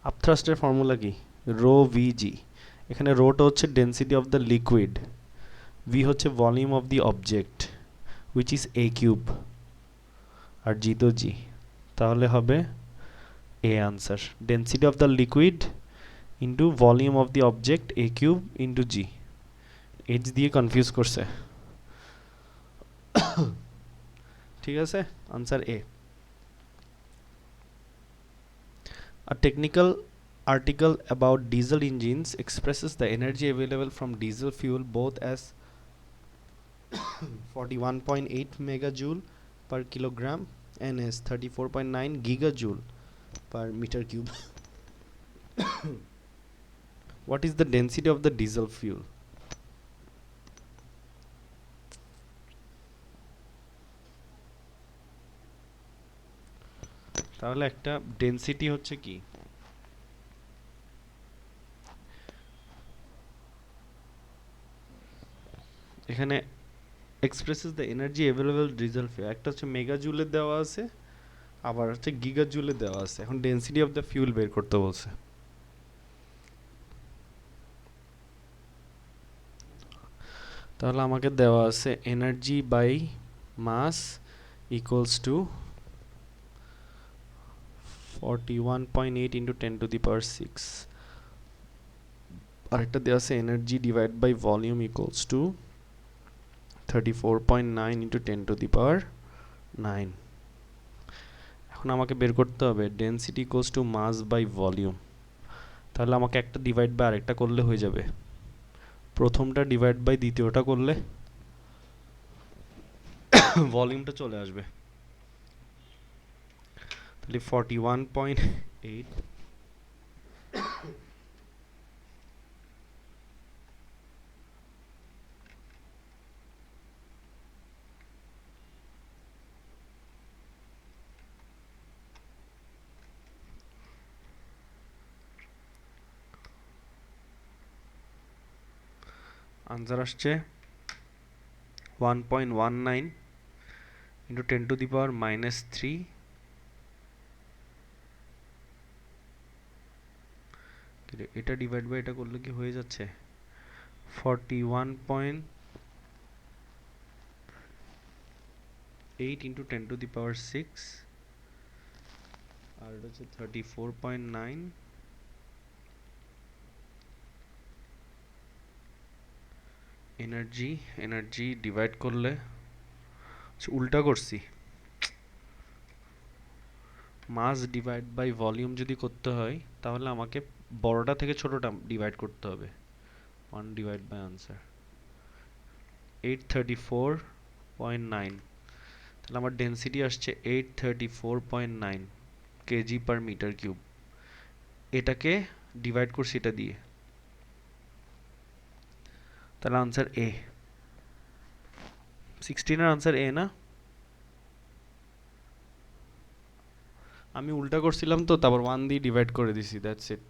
upthrust এর formula কি, rho vg। এখানে রোটা হচ্ছে density of the liquid, v হচ্ছে volume of the object which is a cube, আর G তো G, তাহলে হবে A answer. Density of the liquid into volume of the object a cube into G. H দিয়ে confuse করছে, ঠিক আছে, answer A. A technical article about diesel engines expresses the energy available from diesel fuel both as 41.8 megajoule per kilogram and as 34.9 gigajoule per meter cube. What is the density of the diesel fuel? তাহলে একটা density হচ্ছে কি, এখানে expresses the energy available diesel fuel, একটা হচ্ছে mega জুলে দেওয়া আছে, আবার হচ্ছে গিগা জুলে দেওয়া আছে। এখন ডেন্সিটি অফ দ্য ফিউল বের করতে বলছে। তাহলে আমাকে দেওয়া আছে energy by mass equals to 41.8 into 10 to the power 6, আরেকটা দেওয়া আছে energy divide by volume equals to 34.9 into 10 to the power 9। এখন আমাকে বের করতে হবে density equals to mass by volume. তাহলে আমাকে একটা ডিভাইড বাই আরেকটা করলে হয়ে যাবে, প্রথমটা ডিভাইড বাই দ্বিতীয়টা করলে ভলিউমটা চলে আসবে। তাহলে 41.8 আনসার আসছে 1.19 ইন্টু 10⁻³ এটা ডিভাইড বাই এটা করলে কি হয়ে যাচ্ছে 41.8 ইন্টু 10⁶ আর এটা হচ্ছে 34.9 এনার্জি ডিভাইড করলে উল্টা করছি, মাস ডিভাইড বাই ভলিউম যদি করতে হয় তাহলে আমাকে বড়টা থেকে ছোটটা ডিভাইড করতে হবে। 1 ডিভাইড বাই আনসার 834.9, তাহলে আমার ডেন্সিটি আসছে 834.9 কেজি পার মিটার কিউব। এটাকে ডিভাইড করছি এটা দিয়ে, তাহলে আনসার এ। 16 এর আনসার এ না? আমি উল্টা করছিলাম তো, তারপর 1 দিয়ে ডিভাইড করে দিছি, দ্যাটস ইট।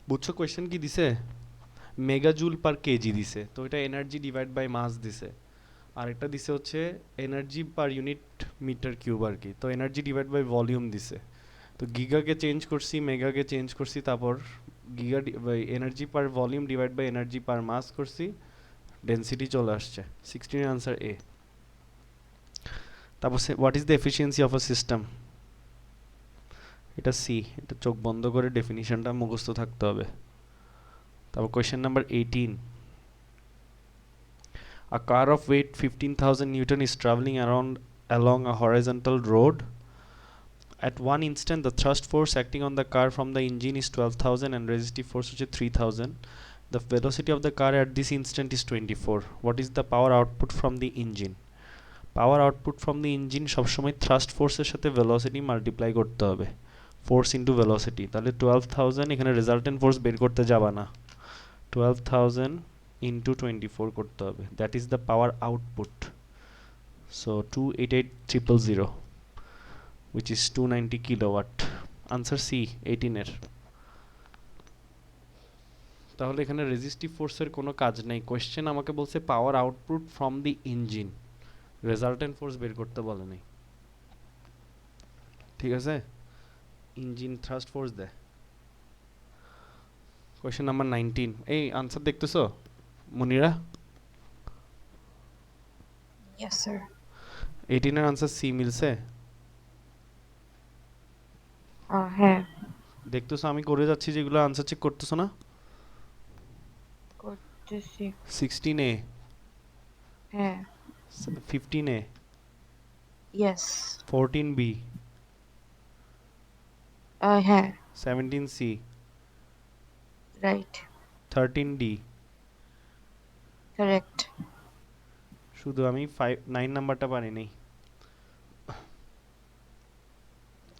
বুঝছো কোয়েশ্চেন কি দিছে? মেগাজুল পার কেজি দিছে, তো এটা এনার্জি ডিভাইড বাই মাস দিছে। আর এটা দিছে হচ্ছে energy per unit metre cube আর কি, তো এনার্জি ডিভাইড বাই ভলিউম দিছে। তো গিগাকে চেঞ্জ করছি, মেগাকে চেঞ্জ করছি, তারপর giga energy per volume divide by energy per mass করছি, ডেন্সিটি চলে আসছে। 16 আনসার এ। তারপর what is the efficiency of a system, এটা সি। এটা চোখ বন্ধ করে ডেফিনিশনটা মুখস্থ থাকতে হবে। তারপর question number 18, a car of weight 15,000 Newton is traveling around along a horizontal road. At one instant, the thrust force acting on the car from the engine is 12,000 and resistive force is 3,000. The velocity of the car at this instant is 24. What is the power output from the engine? Power output from the engine সবসময় thrust force এর সাথে velocity multiply করতে হবে, force into velocity. তাহলে 12,000, এখানে resultant force বের করতে যাবা না, 12,000 ইন্টু 24 করতে হবে, that is the power output. So 288,000 which is 290 kilowatt. Answer C 18 এর। তাহলে এখানে রেজিস্টিভ ফোর্সের কোনো কাজ নেই, কোয়েশ্চেন আমাকে বলছে power output from the engine, resultant force বের করতে বলে নেই। ঠিক আছে, ইঞ্জিন থ্রাস্ট ফোর্স দেয়। কোয়েশ্চেন নাম্বার 19, এই আনসার দেখতেছো মুনিরা? Yes, sir. 18 এর আনসার সি মিলছে? হ্যাঁ, দেখতেছো আমি করে যাচ্ছি যেগুলো, আনসার চেক করতেছো না? করতেছি। 16A, হ্যাঁ, 15A, yes. 14B, হ্যাঁ, 17C, right, 13D। correct. শুধু আমি 9 নাম্বারটা পারি নাই।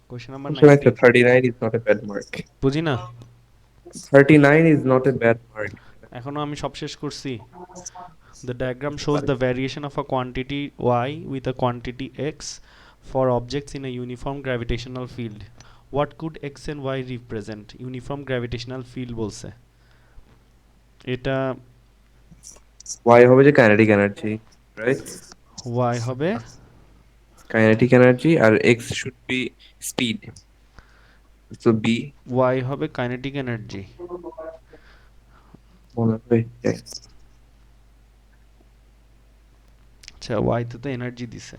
Question number So like 19, 39 is not a bad mark. বুঝি না 39 is not a bad mark. এখনো আমি সব শেষ করছি। The diagram shows the variation of a quantity y with a quantity x for objects in a uniform gravitational field. What could x and y represent? Uniform gravitational field বলছে। এটা Y হবে যে kinetic energy, right? y হবে Kinetic energy আর X should be speed. So B y হবে kinetic energy. মনে হয় yes. আচ্ছা y তে তো এনার্জি দিছে,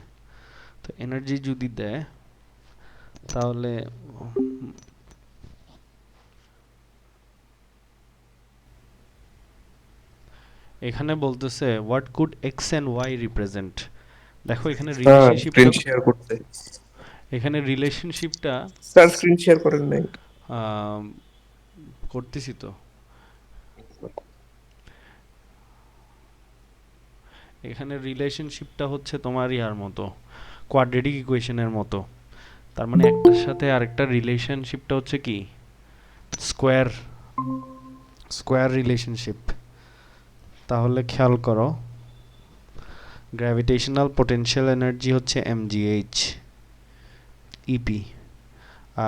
তো এনার্জি যদি দেয় তাহলে এখানে বলতেছে what could x and y represent। দেখো এখানে স্ক্রিন শেয়ার করতে এখানে রিলেশনশিপটা স্যার স্ক্রিন শেয়ার করেন নাই করতেছি তো। এখানে রিলেশনশিপটা হচ্ছে তোমার ইয়ার মতো, কোয়াড্রেটিক ইকুয়েশনের মতো। তার মানে একটার সাথে আরেকটা রিলেশনশিপটা হচ্ছে কি স্কোয়ার স্কোয়ার রিলেশনশিপ। তাহলে খেয়াল করো, গ্র্যাভিটেশনাল পোটেনশিয়াল এনার্জি হচ্ছে mgh ইপি,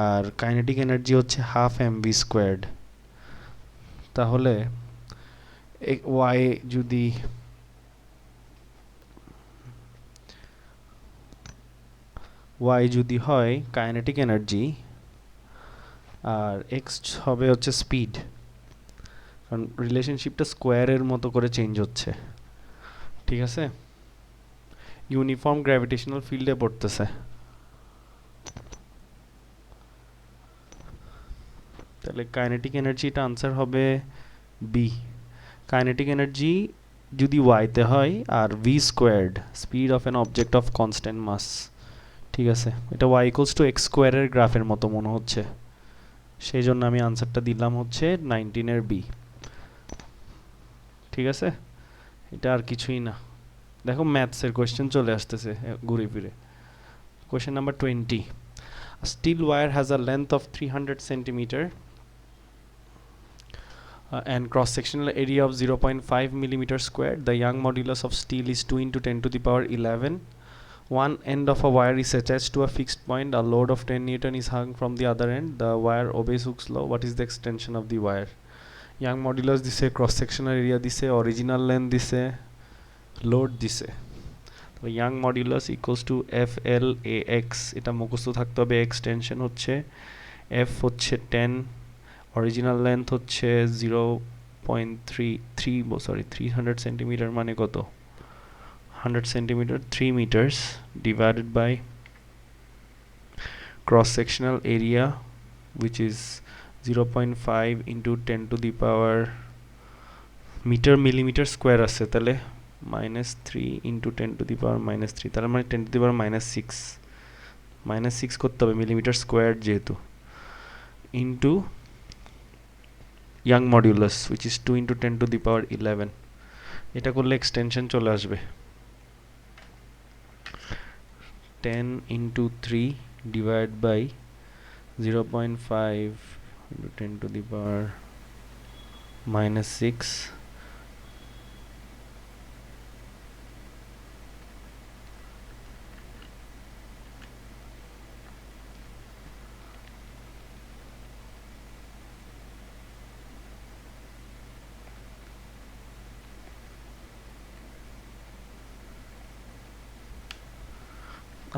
আর কাইনেটিক এনার্জি হচ্ছে হাফ mv স্কোয়ার্ড। তাহলে y যদি হয় কাইনেটিক এনার্জি আর x হবে হচ্ছে স্পিড, কারণ রিলেশনশিপটা স্কোয়ারের মতো করে চেঞ্জ হচ্ছে, ঠিক আছে? ইউনিফর্ম গ্র্যাভিটেশনাল ফিল্ডে পড়তেছে। তাহলে কাইনেটিক এনার্জিটা আনসার হবে বি। কাইনেটিক এনার্জি যদি ওয়াইতে হয় আর V squared speed of an object of constant mass, ঠিক আছে? এটা ওয়াই ইকুয়ালস টু এক্স স্কোয়ারের গ্রাফের মতো মনে হচ্ছে, সেই জন্য আমি আনসারটা দিলাম হচ্ছে 19 বি, ঠিক আছে? এটা আর কিছুই না। দেখো ম্যাথসের কোয়েশ্চেন চলে আসতেছে ঘুরে ফিরে। Question number 20, a steel wire has a length of 300 centimeter and cross-sectional area of 0.5 millimeter squared. The Young modulus of steel is 2 into 10 to the power 11. One end of a wire is attached to a fixed point. A load of 10 Newton is hung from the other end. The wire obeys Hooke's law. What is the extension of the wire? Young modulus দিছে, cross-sectional area দিছে, original length দিছে, load দিছে। তো Young modulus equals to FLAX, এটা মুখস্থ থাকতে হবে। Extension হচ্ছে F হচ্ছে 10, অরিজিনাল লেন্থ হচ্ছে 300 সেন্টিমিটার, মানে কত? 100 centimetre, 3 metres divided by cross sectional area which is 0.5 into 10 to the power millimetre square আছে, তাহলে -3 into 10 to the power -3, তাহলে মানে 10 to the power -6 করতে হবে মিলিমিটার স্কোয়ার যেহেতু, into Young modulus which is 2 into 10 to the power 11, এটা করলে extension চলে আসবে 10 into 3 divided by 0.5 into 10 to the power -6,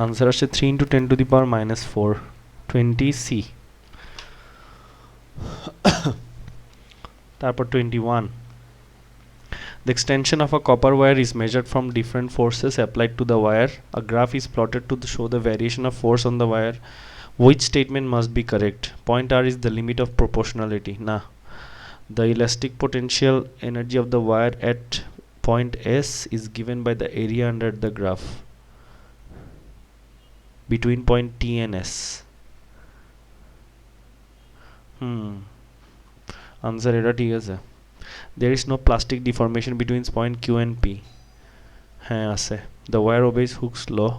answer আসছে 3 into 10 to the power -4, 20C। তারপর 21, the extension of a copper wire is measured from different forces applied to the wire. A graph is plotted to show the variation of force on the wire. Which statement must be correct? Point R is the limit of proportionality. Nah. The elastic potential energy of the wire at point S is given by the area under the graph between point T and S. Answer এটা ঠিক আছে। There is no plastic deformation between point Q and P. হ্যাঁ আছে। The wire obeys Hooke's law.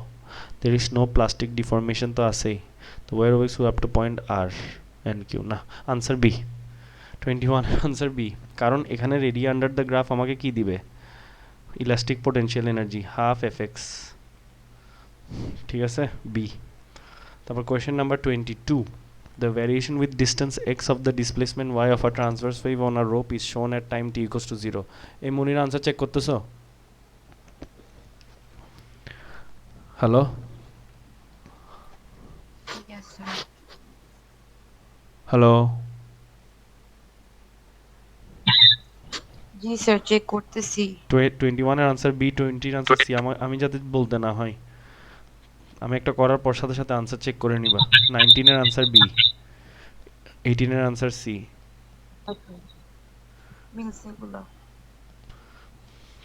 There is no plastic deformation তো আছেই। The wire obeys Hooke up to point R and Q. না, answer B. 21 answer B, কারণ এখানে রেডিয়া under the graph আমাকে কি দিবে? Elastic potential energy half FX, ঠিক আছে? বি। তারপর question number 22, the variation with distance x of the displacement y of a transverse wave on a rope is shown at time t equals to 0. এই মনির answer check করতেছো? Hello Yes, sir. Hello, জি sir, check করতেছি। 21 এর answer B, 20 এর answer C. আমি যাতে বলতে না হয়, আমি একটা করার পর সাথে সাথে আনসার চেক করে নিবা। 19 এর আনসার বি, 18 এর আনসার সি। মিলছে এগুলো।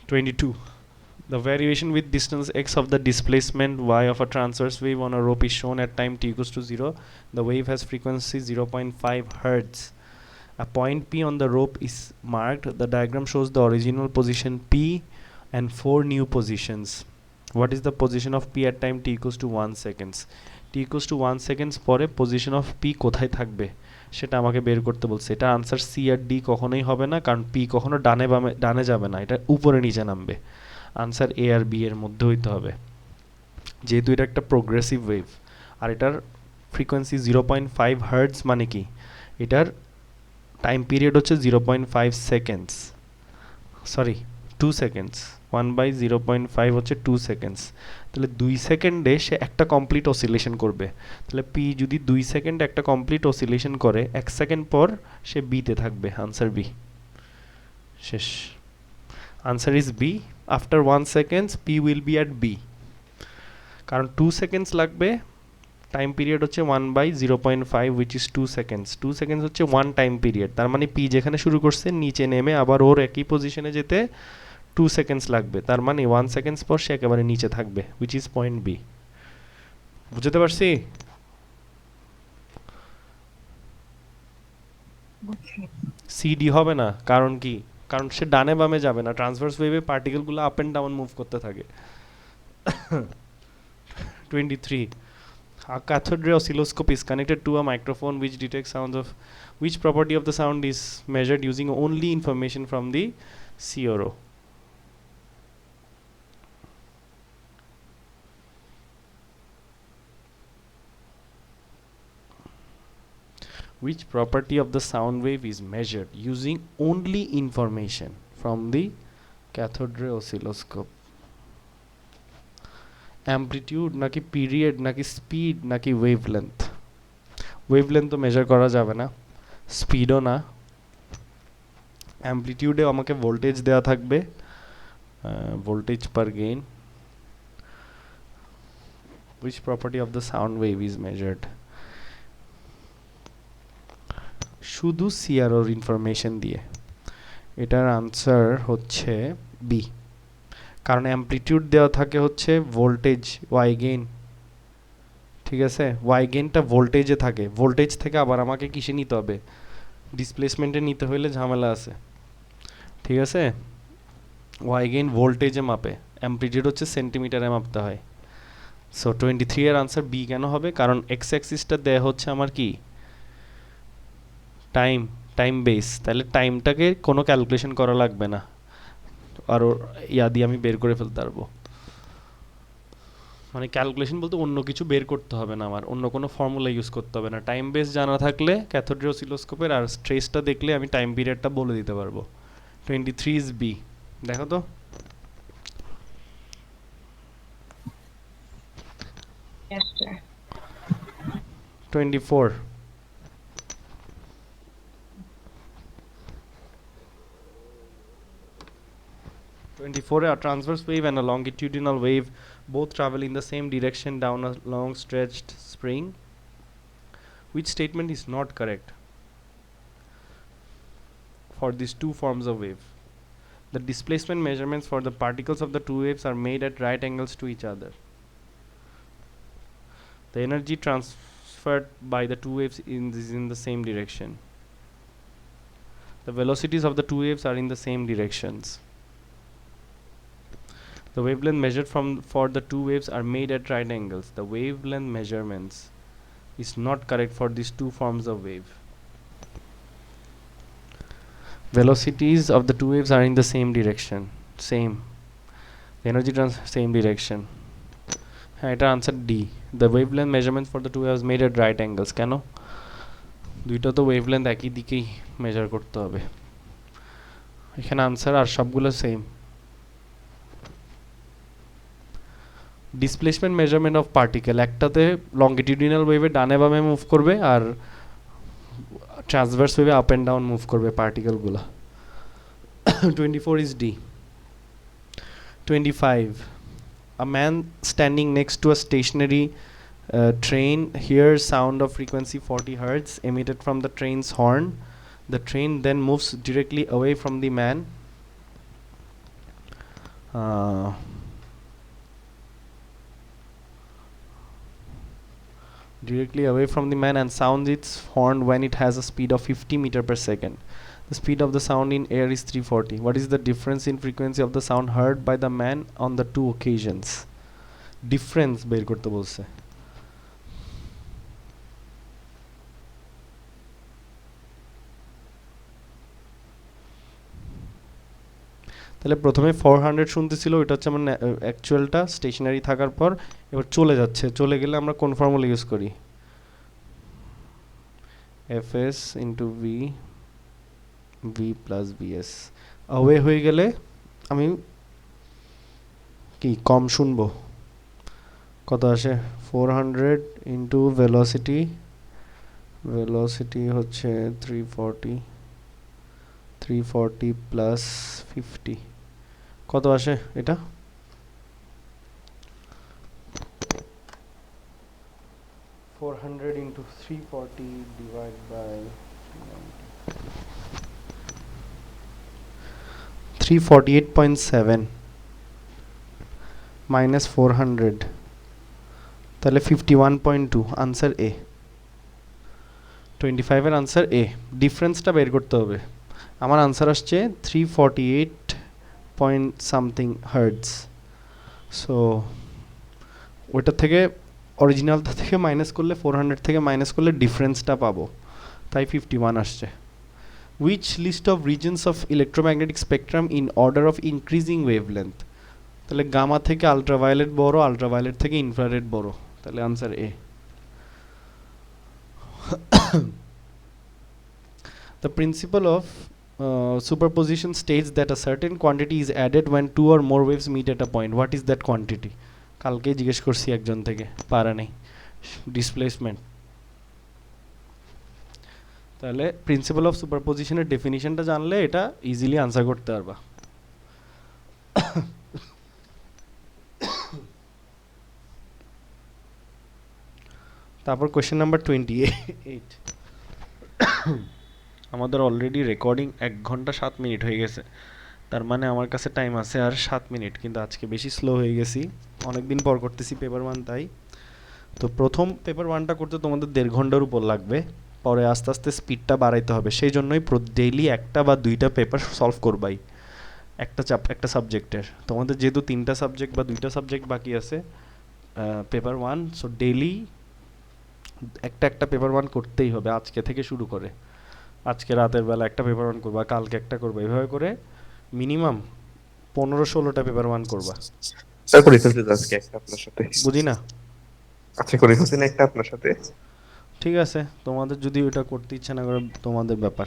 22, the variation with distance x of the displacement y of a transverse wave on a rope is shown at time t equals to 0. The wave has frequency 0.5 hertz. A point P on the rope is marked. The diagram shows the original position P and 4 new positions. What is the position of P at time t equals to 1 seconds? T equals to 1 seconds পরে position of P কোথায় থাকবে সেটা আমাকে বের করতে বলছে। এটা answer C আর D কখনোই হবে না, কারণ P কখনো ডানে যাবে না, এটা উপরে নিচে নামবে। আনসার এ আর বি এর মধ্যে হইতে হবে, যেহেতু এটা একটা প্রোগ্রেসিভ ওয়েভ আর এটার ফ্রিকোয়েন্সি 0.5 হার্টজ, মানে কি এটার টাইম পিরিয়ড হচ্ছে 0.5 সেকেন্ডস, সরি 2 সেকেন্ডস, 1/0.5 হচ্ছে 2 সেকেন্ডস। তাহলে 2 সেকেন্ডে সে একটা কমপ্লিট অসিলেশন করবে। তাহলে পি যদি 2 সেকেন্ড একটা কমপ্লিট অসিলেশন করে 1 সেকেন্ড পর সে বিতে থাকবে। Answer B. শেষ। Answer is B. After 1 seconds P will be at B, কারণ 2 সেকেন্ডস লাগবে। টাইম পিরিয়ড হচ্ছে 1/0.5 উইচ ইজ 2 সেকেন্ডস। 2 সেকেন্ডস হচ্ছে 1 টাইম পিরিয়ড। তার মানে পি যেখানে শুরু করছে নিচে নেমে আবার ওর একই পজিশনে যেতে 2 সেকেন্ডস লাগবে। তার মানে 1 সেকেন্ডস পর সে একেবারে নিচে থাকবে, উইচ ইজ পয়েন্ট বি। বুঝতে পারছি? সিডি হবে না, কারণ কি? কারণ সে ডানে বামে যাবে না, ট্রান্সভার্স ওয়েভে পার্টিকেলগুলো আপ এন্ড ডাউন মুভ করতে থাকে। 23. A cathode ray oscilloscope is connected to a microphone which detects sounds of which property of the sound is measured using only information from the CRO. Which property of the sound wave is measured using only information from the cathode ray oscilloscope? Amplitude নাকি period নাকি speed নাকি wavelength? Wavelength তো measure করা যাবে না, স্পিডও না। অ্যামপ্লিটিউডে আমাকে voltage দেওয়া থাকবে, voltage per gain. which property of the sound wave is measured? শুধু সিআরওর ইনফরমেশন দিয়ে। এটার আনসার হচ্ছে বি, কারণ অ্যামপ্লিটিউড দেওয়া থাকে হচ্ছে ভোল্টেজ ওয়াই গেইন। ঠিক আছে, ওয়াই গেইনটা ভোল্টেজে থাকে, ভোল্টেজ থেকে আবার আমাকে কিসে নিতে হবে? ডিসপ্লেসমেন্টে নিতে হইলে ঝামেলা আছে। ঠিক আছে, ওয়াই গেইন ভোল্টেজে মাপে, অ্যামপ্লিটিউড হচ্ছে সেন্টিমিটারে মাপতে হয়। সো 23 এর আনসার বি কেন হবে? কারণ এক্স অ্যাক্সিসটা দেয়া হচ্ছে আমার কি? Time base. তাহলে টাইমটাকে কোনো ক্যালকুলেশন করা লাগবে না, আর ইয়া দিয়ে আমি বের করে ফেলতে পারবো। মানে ক্যালকুলেশন বলতে অন্য কিছু বের করতে হবে না, আমার অন্য কোনো ফর্মুলা ইউজ করতে হবে না। টাইম বেস জানা থাকলে ক্যাথোড রে অসিলোস্কোপের আর স্ট্রেসটা দেখলে আমি টাইম পিরিয়ডটা বলে দিতে পারবো। 23 ইজ বি। দেখো তো। Yes, sir. 24. A transverse wave and a longitudinal wave both travel in the same direction down a long stretched spring. Which statement is not correct for these two forms of wave? The displacement measurements for the particles of the two waves are made at right angles to each other. The energy transferred by the two waves is in the same direction. The velocities of the two waves are in the same directions. The wavelength measured for the two waves are made at right angles. The wavelength measurements is not correct for these two forms of wave. Velocities of the two waves are in the same direction. Same. The energy same direction. এটা answer D. The wavelength measurement for the two waves made at right angles. কেন? দুইটা তো wavelength একই দিকেই measure করতে হবে। এখানে answer আর সবগুলো same. Displacement measurement of particle, একটাতে লংগিটিউডিনাল ওয়েভে ডানে বামে মুভ করবে আর ট্রান্সভার্স ওয়েভে আপ অ্যান্ড ডাউন মুভ করবে পার্টিকেলগুলো। 24 is D. 25. A man standing next to a stationary train hears sound of frequency 40 Hz emitted from the train's horn. The train then moves directly away from the man. Directly away from the man and sounds its horn when it has a speed of 50 meter per second. The speed of the sound in air is 340. What is the difference in frequency of the sound heard by the man on the two occasions? Difference বের করতে বলছে। তাহলে প্রথমে 400 শুনতেছিল, ওটা হচ্ছে আমার অ্যাকচুয়ালটা stationery থাকার পর এবার চলে যাচ্ছে। চলে গেলে আমরা কোন ফর্মুলা ইউজ করি? Fs into V V plus VS. Away হয়ে গেলে আমি কি কম শুনবো? কত আসে? 400 ইন্টু ভেলোসিটি, ভেলোসিটি হচ্ছে 340 প্লাস 50, কত আসে এটা? Four hundred into 340 divided by 348.7 minus 400, তাহলে 51.2, আনসার এ। 25 এর আনসার এ। ডিফারেন্সটা বের করতে হবে। আমার আনসার আসছে 348 পয়েন্ট সামথিং হার্টজ। সো ওইটা থেকে অরিজিনালটা থেকে মাইনাস করলে 400 থেকে মাইনাস করলে ডিফারেন্সটা পাবো, তাই 51 আসছে। Which list of regions of electromagnetic spectrum in order of increasing wavelength? তাহলে গামা থেকে আলট্রাভায়োলেট বড়, আলট্রাভায়োলেট থেকে ইনফ্রারেড বড়, তাহলে answer A. The principle of superposition states that a certain quantity is added when two or more waves meet at a point. What is that quantity? কালকে জিজ্ঞেস করছি একজন থেকে, পারা নেই। ডিসপ্লেসমেন্ট। তাহলে প্রিন্সিপাল অফ সুপারপজিশনের ডেফিনিশনটা জানলে এটা ইজিলি আনসার করতে পারবা। তারপর কোয়েশ্চেন নাম্বার 28। আমাদের অলরেডি রেকর্ডিং 1 ঘন্টা 7 মিনিট হয়ে গেছে, তার মানে আমার কাছে টাইম আছে আর 7 মিনিট, কিন্তু আজকে বেশি স্লো হয়ে গেছি, অনেকদিন পর করতেছি পেপার 1 তাই। তো প্রথম পেপার 1টা করতে তোমাদের 1.5 ঘন্টার উপর লাগবে, পরে আস্তে আস্তে স্পিডটা বাড়াইতে হবে। সেই জন্যই ডেইলি একটা বা দুইটা পেপার সলভ করবাই একটা সাবজেক্টের। তোমাদের যেহেতু 3টা সাবজেক্ট বা 2টা সাবজেক্ট বাকি আছে পেপার 1, সো ডেইলি একটা পেপার 1 করতেই হবে আজকে থেকে শুরু করে। আজকে রাতের বেলা একটা পেপার 1 করবা, কালকে একটা করবা, এভাবে করে মিনিমাম 15-16টা পেপার 1 করবা। স্যার করে ফেলতে আজকে একটা আপনার সাথে। বুঝি না। আচ্ছা করে ফেলতে একটা আপনার সাথে। ঠিক আছে, তোমাদের যদি ওটা করতে ইচ্ছা না করে তোমাদের ব্যাপার।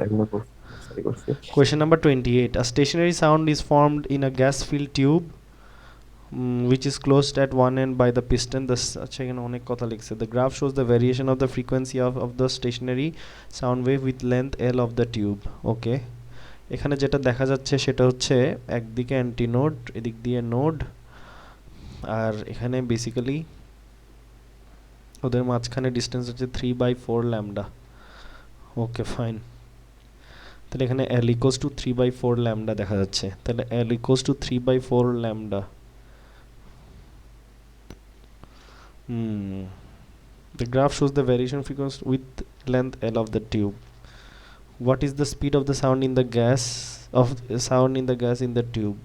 একবার সরি করছি। Question number 28. A stationary sound is formed in a gas-filled tube which is closed at one end by the piston. আচ্ছা এখানে অনেক কথা লিখছে। The graph shows the variation of the frequency of the stationary sound wave with length L of the tube. Okay. এখানে যেটা দেখা যাচ্ছে সেটা হচ্ছে একদিকে অ্যান্টিনোড, এদিক দিয়ে নোড, আর এখানে বেসিক্যালি ওদের মাঝখানে ডিস্টেন্স হচ্ছে 3/4 ল্যামডা। Okay fine. তাহলে এখানে L equals to 3/4 ল্যামডা দেখা যাচ্ছে, তাহলে L equals to 3/4 lambda. The graph shows the variation frequency with length L of the tube. What is the speed of the sound in the gas in the tube?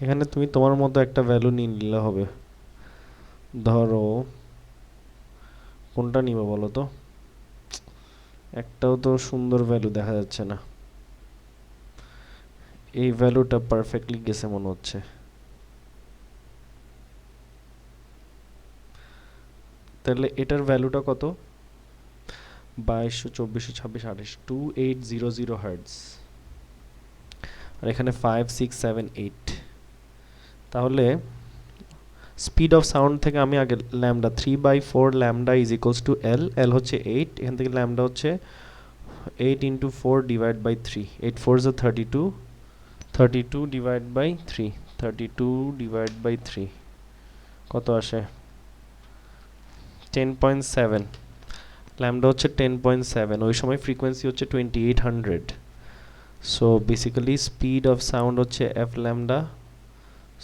এখানে তুমি তোমার মতো একটা value নিয়ে নিলে হবে। ধরো কোনটা নিবে বলো তো, একটাও তো সুন্দর ভ্যালু দেখা যাচ্ছে না। এই ভ্যালুটা পারফেক্টলি গেছে মনে হচ্ছে। তাহলে এটার ভ্যালুটা কত? 2200, 2400, 2600, 2800 হার্টজ, আর এখানে 5, 6, 7, 8। তাহলে স্পিড অফ সাউন্ড থেকে আমি আগে lambda 3/4 lambda is equals to L. L হচ্ছে 8, এখান থেকে ল্যামডা হচ্ছে 8 into 4 divide by 3। 8 4 is 32, 32 divide by 3, 32 divide by 3 কত আসে? 10.7। ল্যামডা হচ্ছে 10.7, ওই সময় ফ্রিকোয়েন্সি হচ্ছে 2800। So basically speed of sound হচ্ছে এফ ল্যামডা।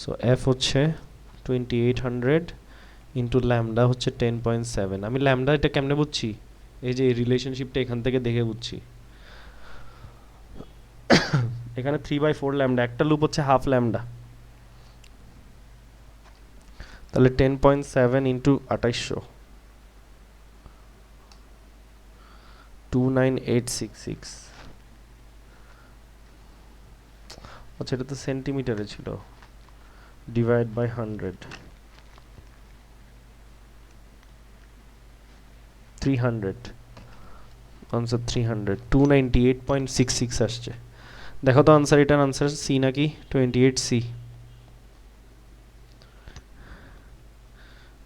সো এফ হচ্ছে 2800 ইন্টু ল্যামডা হচ্ছে 10.7। আমি ল্যামডা এটা কেমনে বুঝছি? এই যে রিলেশনশিপটা এখান থেকে দেখে বুঝছি। এখানে 3/4 ল্যামডা, একটা লুপ হচ্ছে হাফ ল্যামডা, তাহলে 10.7 ইন্টু 2800 29866 আচ্ছা এটা তো সেন্টিমিটারে ছিল ডিভাইড বাই 100 300 আনসার 300 298.66 আসছে দেখো তো আনসার এটার আনসার সি নাকি 28 সি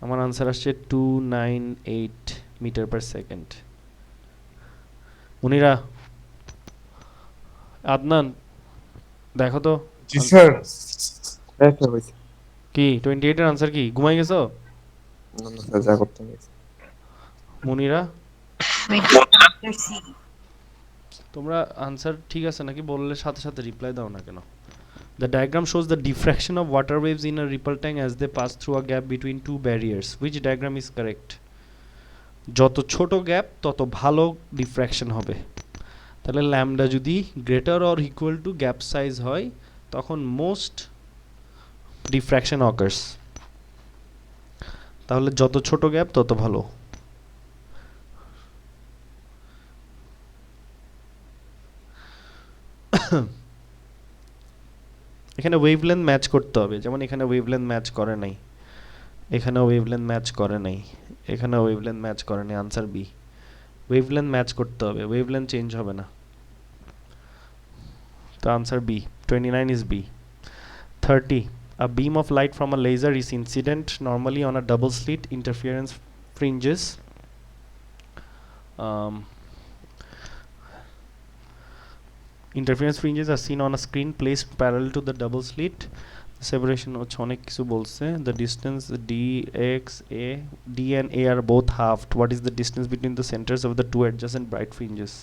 আমার আনসার আসছে 298 মিটার পার সেকেন্ড মুনিরা আদনান দেখো তো জি স্যার একটা হয়েছে কি 28 এর আনসার কি ঘুমাই গেছো না না স্যার যা করতে হবে মুনিরা Wait, let's see. তোমরা আনসার ঠিক আছে নাকি বললে সাথে সাথে রিপ্লাই দাও না কেন The diagram shows the diffraction of water waves in a ripple tank as they pass through a gap between two barriers. Which diagram is correct? যত ছোট গ্যাপ তত ভালো ডিফ্র্যাকশন হবে তাহলে ল্যামডা যদি greater or equal to gap size হয় তখন most diffraction occurs তাহলে যত ছোট গ্যাপ তত ভালো এখানে ওয়েভলেন্থ ম্যাচ করতে হবে যেমন এখানে ওয়েভলেন্থ ম্যাচ করে নাই এখানে ওয়েভলেন্থ ম্যাচ করে নাই এখানে ওয়েভলেন্থ ম্যাচ করে নাই আনসার বি ওয়েভলেন্থ ম্যাচ করতে হবে ওয়েভলেন্থ চেঞ্জ হবে না তো answer B 29 is B 30 a beam of light from a laser is incident normally on a double slit interference fringes um, interference fringes are seen on a screen placed parallel to the double slit separation হচ্ছে অনেক কিছু বলছে the distance d and a are both halved what is the distance between the centers of the two adjacent bright fringes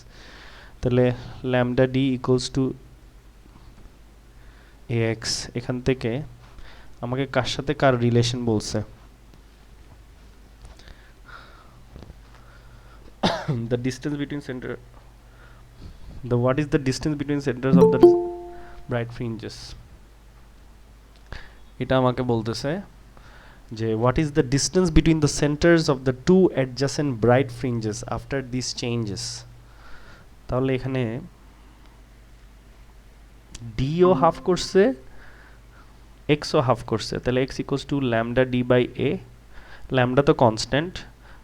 তাহলে lambda d equals to ax এখান থেকে আমাকে কার সাথে কার relation বলছে the distance between center the what is the distance between centers of the bright fringes এটা আমাকে বলতেছে যে what is the distance between the centers of the two adjacent bright fringes after these changes তাহলে এখানে d ও half করছে x ও half করছে তাহলে x equals to lambda d by a lambda তো কনস্ট্যান্ট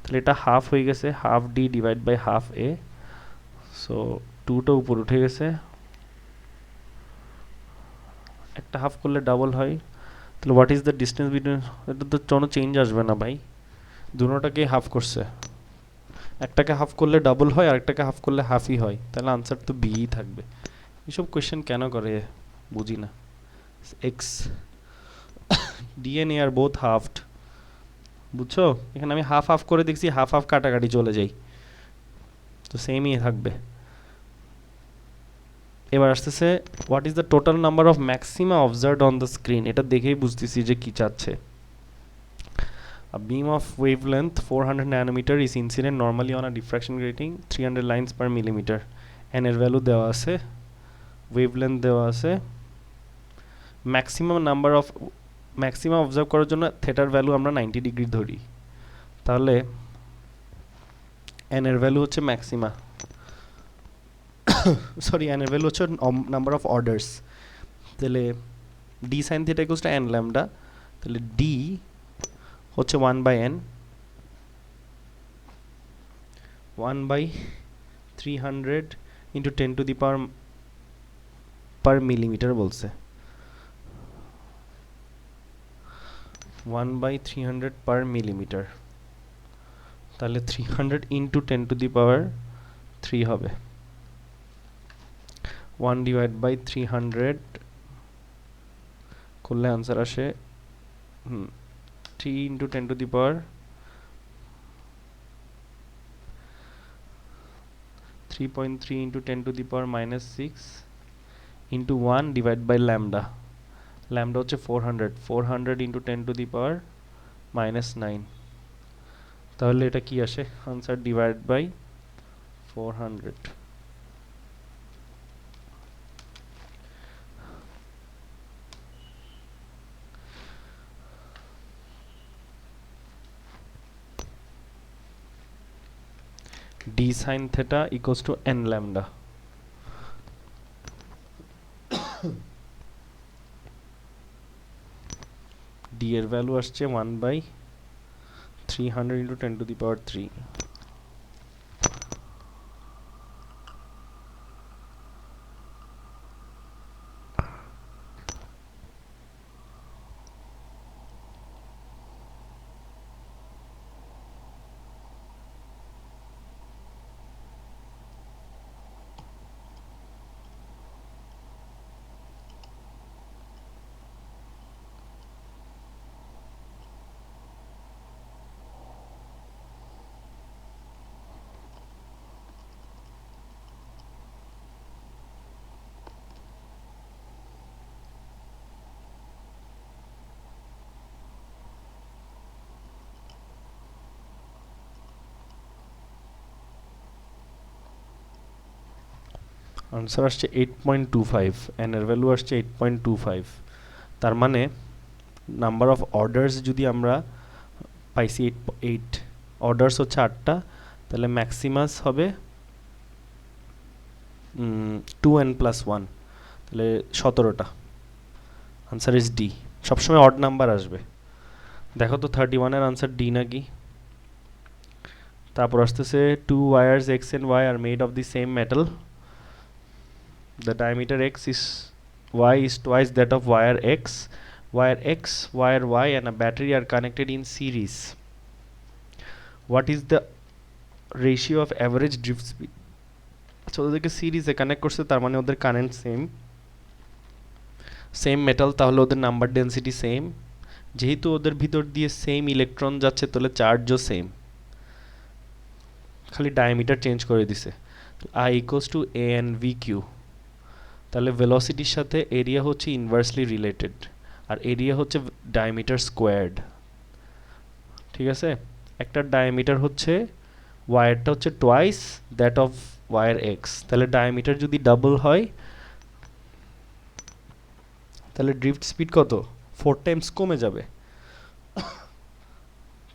তাহলে এটা হাফ হয়ে গেছে half d divide by half a সো 2 টা উপর উঠে গেছে একটা হাফ করলে ডাবল হয় তাহলে what is the distance between এটা তো কোনো চেঞ্জ আসবে না ভাই দুটোটাকে হাফ করছে একটাকে হাফ করলে ডাবল হয় আর একটাকে হাফ করলে হাফই হয় তাহলে আনসার তো বি থাকবে এসব কোশ্চেন কেন করে বুঝি না এক্স ডিএনএ আর বোথ হাফড বুঝছো এখানে আমি হাফ হাফ করে দেখছি হাফ হাফ কাটাকাটি চলে যাই তো সেমই থাকবে এবার আসতেছে what is the total number of maxima observed on the screen এটা দেখেই বুঝতেছি যে কি চাচ্ছে A beam of wavelength 400 nanometer is incident normally on a diffraction grating 300 lines per millimeter n এর ভ্যালু দেওয়া আছে wavelength দেওয়া আছে maximum number of maximum observe করার জন্য থিটার ভ্যালু আমরা 90 ডিগ্রি ধরি তাহলে n এর ভ্যালু হচ্ছে ম্যাক্সিমা সরি n এর ভ্যালু হচ্ছে নাম্বার অফ অর্ডারস তাহলে d sin theta equals to n lambda তাহলে d হচ্ছে 1 by n 1 by 300 into 10 to the power per millimeter বলছে 1 by 300 per millimeter তাহলে 300 into 10 to the power 3 হবে 1 divided by 300 করলে answer আসে 3 into 10 to the power 3.3 into 10 to the power minus 6 into 1 divided by lambda lambda হচ্ছে 400 into 10 to the power minus 9 তাহলে এটা কি আসে answer divided by 400 8 d sin theta equals to n lambda. d এর value আসছে 1/300 into 10 to the power 3. Answer আসছে 8.25, n এর value আসছে 8.25। তার মানে নাম্বার অফ অর্ডারস যদি আমরা পাইছি 8 অর্ডারস হচ্ছে 8টা, তাহলে ম্যাক্সিমাস হবে 2n+1, তাহলে 17টা। Answer is D. সবসময় অড নাম্বার আসবে। দেখো তো 31 এর আনসার ডি নাকি। তারপর আসতেছে 2 wires x and y are made of the same metal. The diameter y is twice that of wire x. Wire x, wire y and a battery are connected in series. What is the ratio of average drift speed? আচ্ছা, ওদেরকে সিরিজে connect করছে, তার মানে ওদের current same metal, তাহলে ওদের number density same. যেহেতু ওদের ভিতর দিয়ে সেম ইলেকট্রন যাচ্ছে, তাহলে চার্জও সেম, খালি ডায়ামিটার চেঞ্জ করে দিছে। I equals to a and v q, তাহলে ভেলোসিটির সাথে এরিয়া হচ্ছে ইনভার্সলি রিলেটেড, আর এরিয়া হচ্ছে ডায়ামিটার স্কোয়ার্ড। ঠিক আছে, একটা ডায়ামিটার হচ্ছে, ওয়ারটা হচ্ছে twice that of wire X, তাহলে ডায়ামিটার যদি ডাবল হয় তাহলে ড্রিফট স্পিড কত? 4 টাইমস কমে যাবে।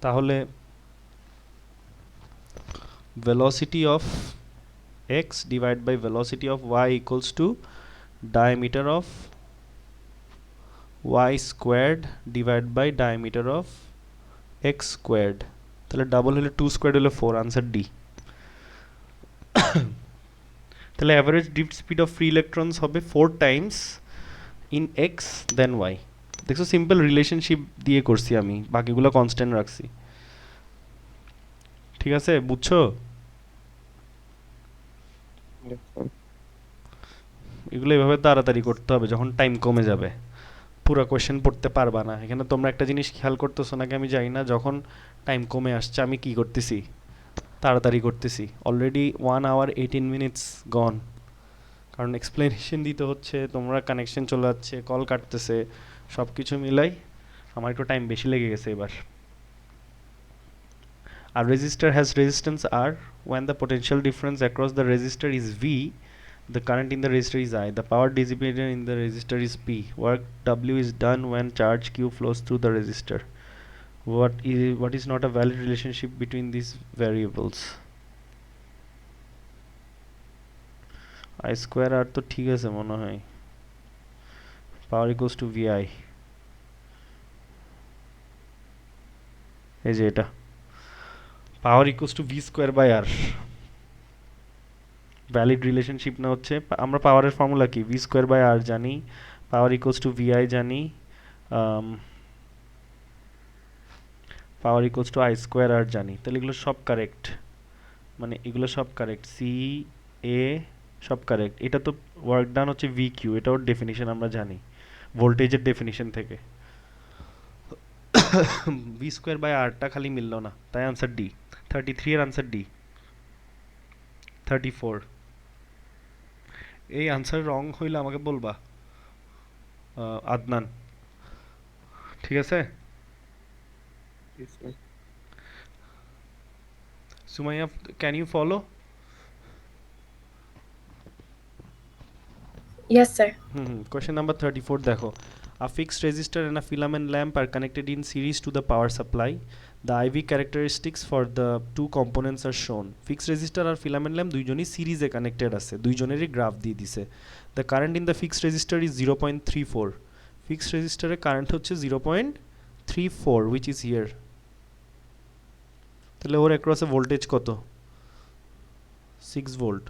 তাহলে velocity of x divided by velocity of y equals to diameter of y squared divided by diameter of x squared, তাহলে ডাবল হলে 2 স্কোয়ার্ড হলে 4, আনসার ডি। তাহলে average drift speed of free electrons হবে 4 times in X then Y. দেখছো, simple relationship দিয়ে করছি আমি, বাকিগুলো কনস্ট্যান্ট রাখছি। ঠিক আছে, বুঝছো? এগুলো এভাবে তাড়াতাড়ি করতে হবে যখন টাইম কমে যাবে, পুরো কোয়েশ্চেন পড়তে পারবা না। এখানে তোমরা একটা জিনিস খেয়াল করতেছো নাকি আমি জানি না, যখন টাইম কমে আসছে আমি কি করতেছি? তাড়াতাড়ি করতেছি। অলরেডি 1 hour 18 minutes গন, কারণ এক্সপ্লেনেশন দিতে হচ্ছে, তোমরা কানেকশন চলে যাচ্ছে, কল কাটতেছে, সব কিছু মিলাই আমার একটু টাইম বেশি লেগে গেছে এবার। A resistor has resistance R. When the potential difference across the resistor is V, the current in the resistor is I. The power dissipated in the resistor is P. Work W is done when charge Q flows through the resistor. What is not a valid relationship between these variables? I square R তো ঠিক আছে মনে হয়। Power equals to VI, এই যে এটা, power equals to V square by R. Valid relationship না হচ্ছে, আমরা পাওয়ারের ফর্মুলা কি? ভি স্কোয়ার বাই আর জানি, পাওয়ার ইকুয়ালস টু ভিআই জানি, পাওয়ার ইকুয়ালস টু আই স্কোয়ার আর জানি। তাহলে এগুলো সব কারেক্ট, মানে এগুলো সব কারেক্ট, সি এ সব কারেক্ট। এটা তো ওয়ার্ক ডান হচ্ছে ভি কিউ, এটা ওর ডেফিনিশন আমরা জানি ভোল্টেজের ডেফিনিশন থেকে। ভি স্কোয়ার বাই আরটা খালি মিললো না, তাই আনসার ডি। 33 এর আনসার ডি। 34, এই আনসার রং হইলে আমাকে বলবা আদনান, ঠিক আছে? Sumaiya, can you follow? Yes, sir. Question number 34 দেখো, a fixed resistor and a filament lamp are connected in series to the power supply. The IV characteristics for the two components are shown. Fixed resistor R filament lamp দুইজনই সিরিজে connected আছে, দুইজনেরই graph দিয়ে দিছে। The current in the fixed resistor is 0.34. Fixed রেজিস্টারে current হচ্ছে 0.34 which is here. তাহলে ওর অ্যাক্রসে voltage কত? 6 volt.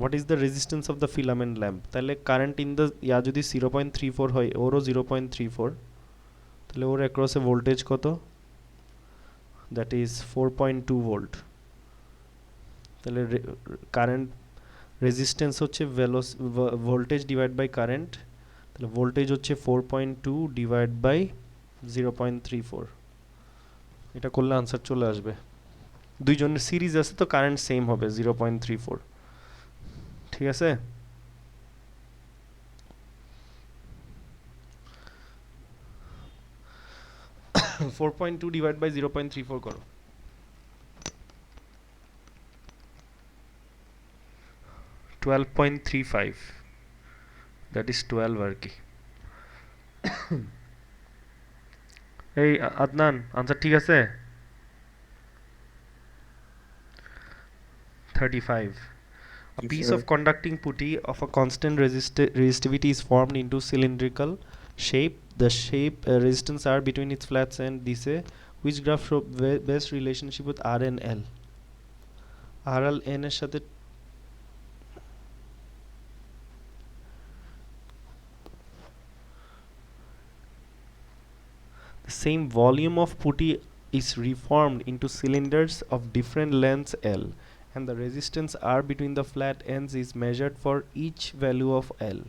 What is the resistance of the filament lamp? তাহলে কারেন্ট ইন দ্য ইয়া যদি 0.34 হয়, ওরও 0.34, তাহলে ওর অ্যাক্রসে ভোল্টেজ কত? That is 4.2 volt. তাহলে কারেন্ট রেজিস্ট্যান্স হচ্ছে ভোল্টেজ ডিভাইড বাই কারেন্ট, তাহলে ভোল্টেজ হচ্ছে 4.2 ডিভাইড বাই 0.34। এটা করলে আনসার চলে আসবে। দুইজনের সিরিজ আছে তো কারেন্ট সেম হবে 0.34। ঠিক আছে? Four point two divide by 0.34 করো। 12.35, দ্যাট ইজ 12 আর কি। এই আদনান, আনসার ঠিক আছে? 35. A Yes, piece sir. of conducting putty of a constant resistivity is formed into cylindrical shape. The shape resistance R between its flats and this which graph show best relationship with R and L? R L N এর সাথে the same volume of putty is reformed into cylinders of different lengths L, and the resistance R between the flat ends is measured for each value of L.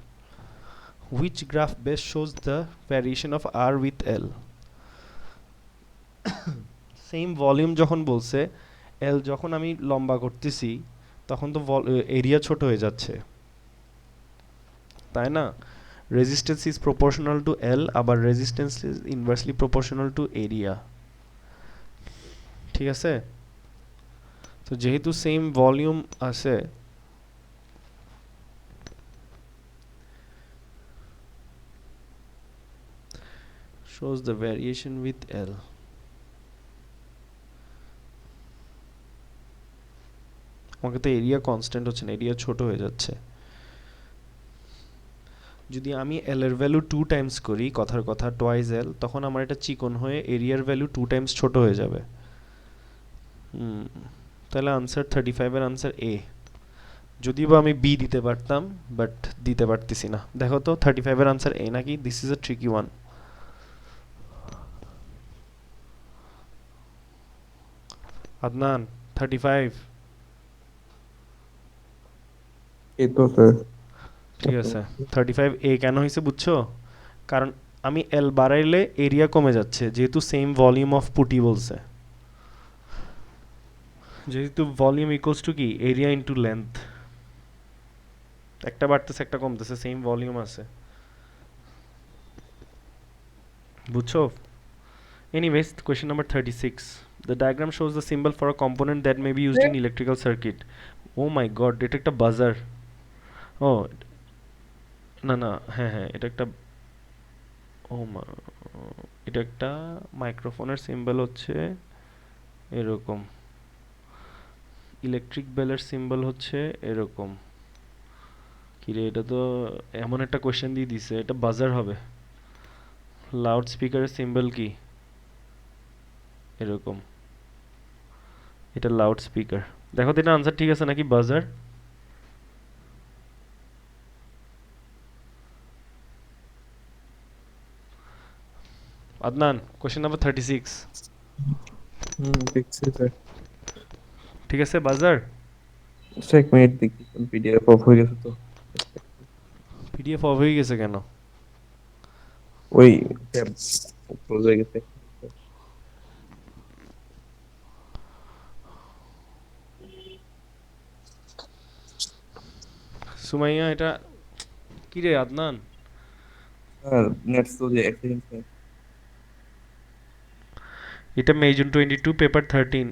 Which graph best shows the variation of R with L? Same volume যখন বলছে, L যখন আমি লম্বা করতেছি তখন তো area ছোট হয়ে যাচ্ছে, তাই না? Resistance is proportional two L, আবার resistance is inversely proportional to area. ঠিক আছে? তো যেহেতু সেম ভলিউম আছে, shows the variation with L. আমাকে তো এরিয়া কনস্ট্যান্ট হচ্ছে না, এরিয়া ছোট হয়ে যাচ্ছে। যদি আমি L এর ভ্যালু 2 টাইমস করি, কথার কথা টুয়াইস L, তখন আমার এটা চিকন হয়ে এরিয়ার ভ্যালু 2 টাইমস ছোট হয়ে যাবে। তাহলে আনসার 35 এর আনসার A। যদিও বা আমি B দিতে পারতাম, বাট দিতে পারতেছি না। দেখো তো 35 এর আনসার A নাকি? This is a tricky one. Adnan 35। এই তো স্যার। ঠিক আছে, 35 A কেন হয়েছে বুঝছো? কারণ আমি L বাড়াইলে এরিয়া কমে যাচ্ছে, যেহেতু সেম ভলিউম অফ পুটি বলছে। যেহেতু ভলিউম ইকুয়ালস টু কি এরিয়া ইনটু লেন্থ, একটা বাড়তেছে একটা কমতেছে, সেম ভলিউম আছে। বুঝছো? Anyways, question number 36. The diagram shows the symbol for a component that may be used in electrical circuit. Oh my god, এটা একটা বাজার। ও না না, হ্যাঁ হ্যাঁ, এটা একটা, ও এটা একটা মাইক্রোফোনের সিম্বল হচ্ছে এরকম, ইলেকট্রিক বেলের সিম্বল হচ্ছে এরকম। কিরে, এটা তো এমন একটা কোশ্চেন দিয়ে দিছে, এটা বাজার হবে। লাউড স্পিকারের সিম্বল কি? এরকম, এটা লাউড স্পিকার। দেখো তো এটা আনসার ঠিক আছে নাকি বাজার? আদনান, কোশ্চেন নাম্বার 36 দেখছি স্যার। ঠিক আছে বাজার? স্যার এক মিনিট দেখি, পিডিএফ অফ হয়ে গেছে তো। পিডিএফ অফ হয়ে গেছে কেন? ওই ট্যাব ক্লোজ হয়ে গেছে। সুমাইয়া, এটা কি রে আদনান? স্যার নেট তো যে এক সেকেন্ড স্যার। এটা মে জুন 22 পেপার 13।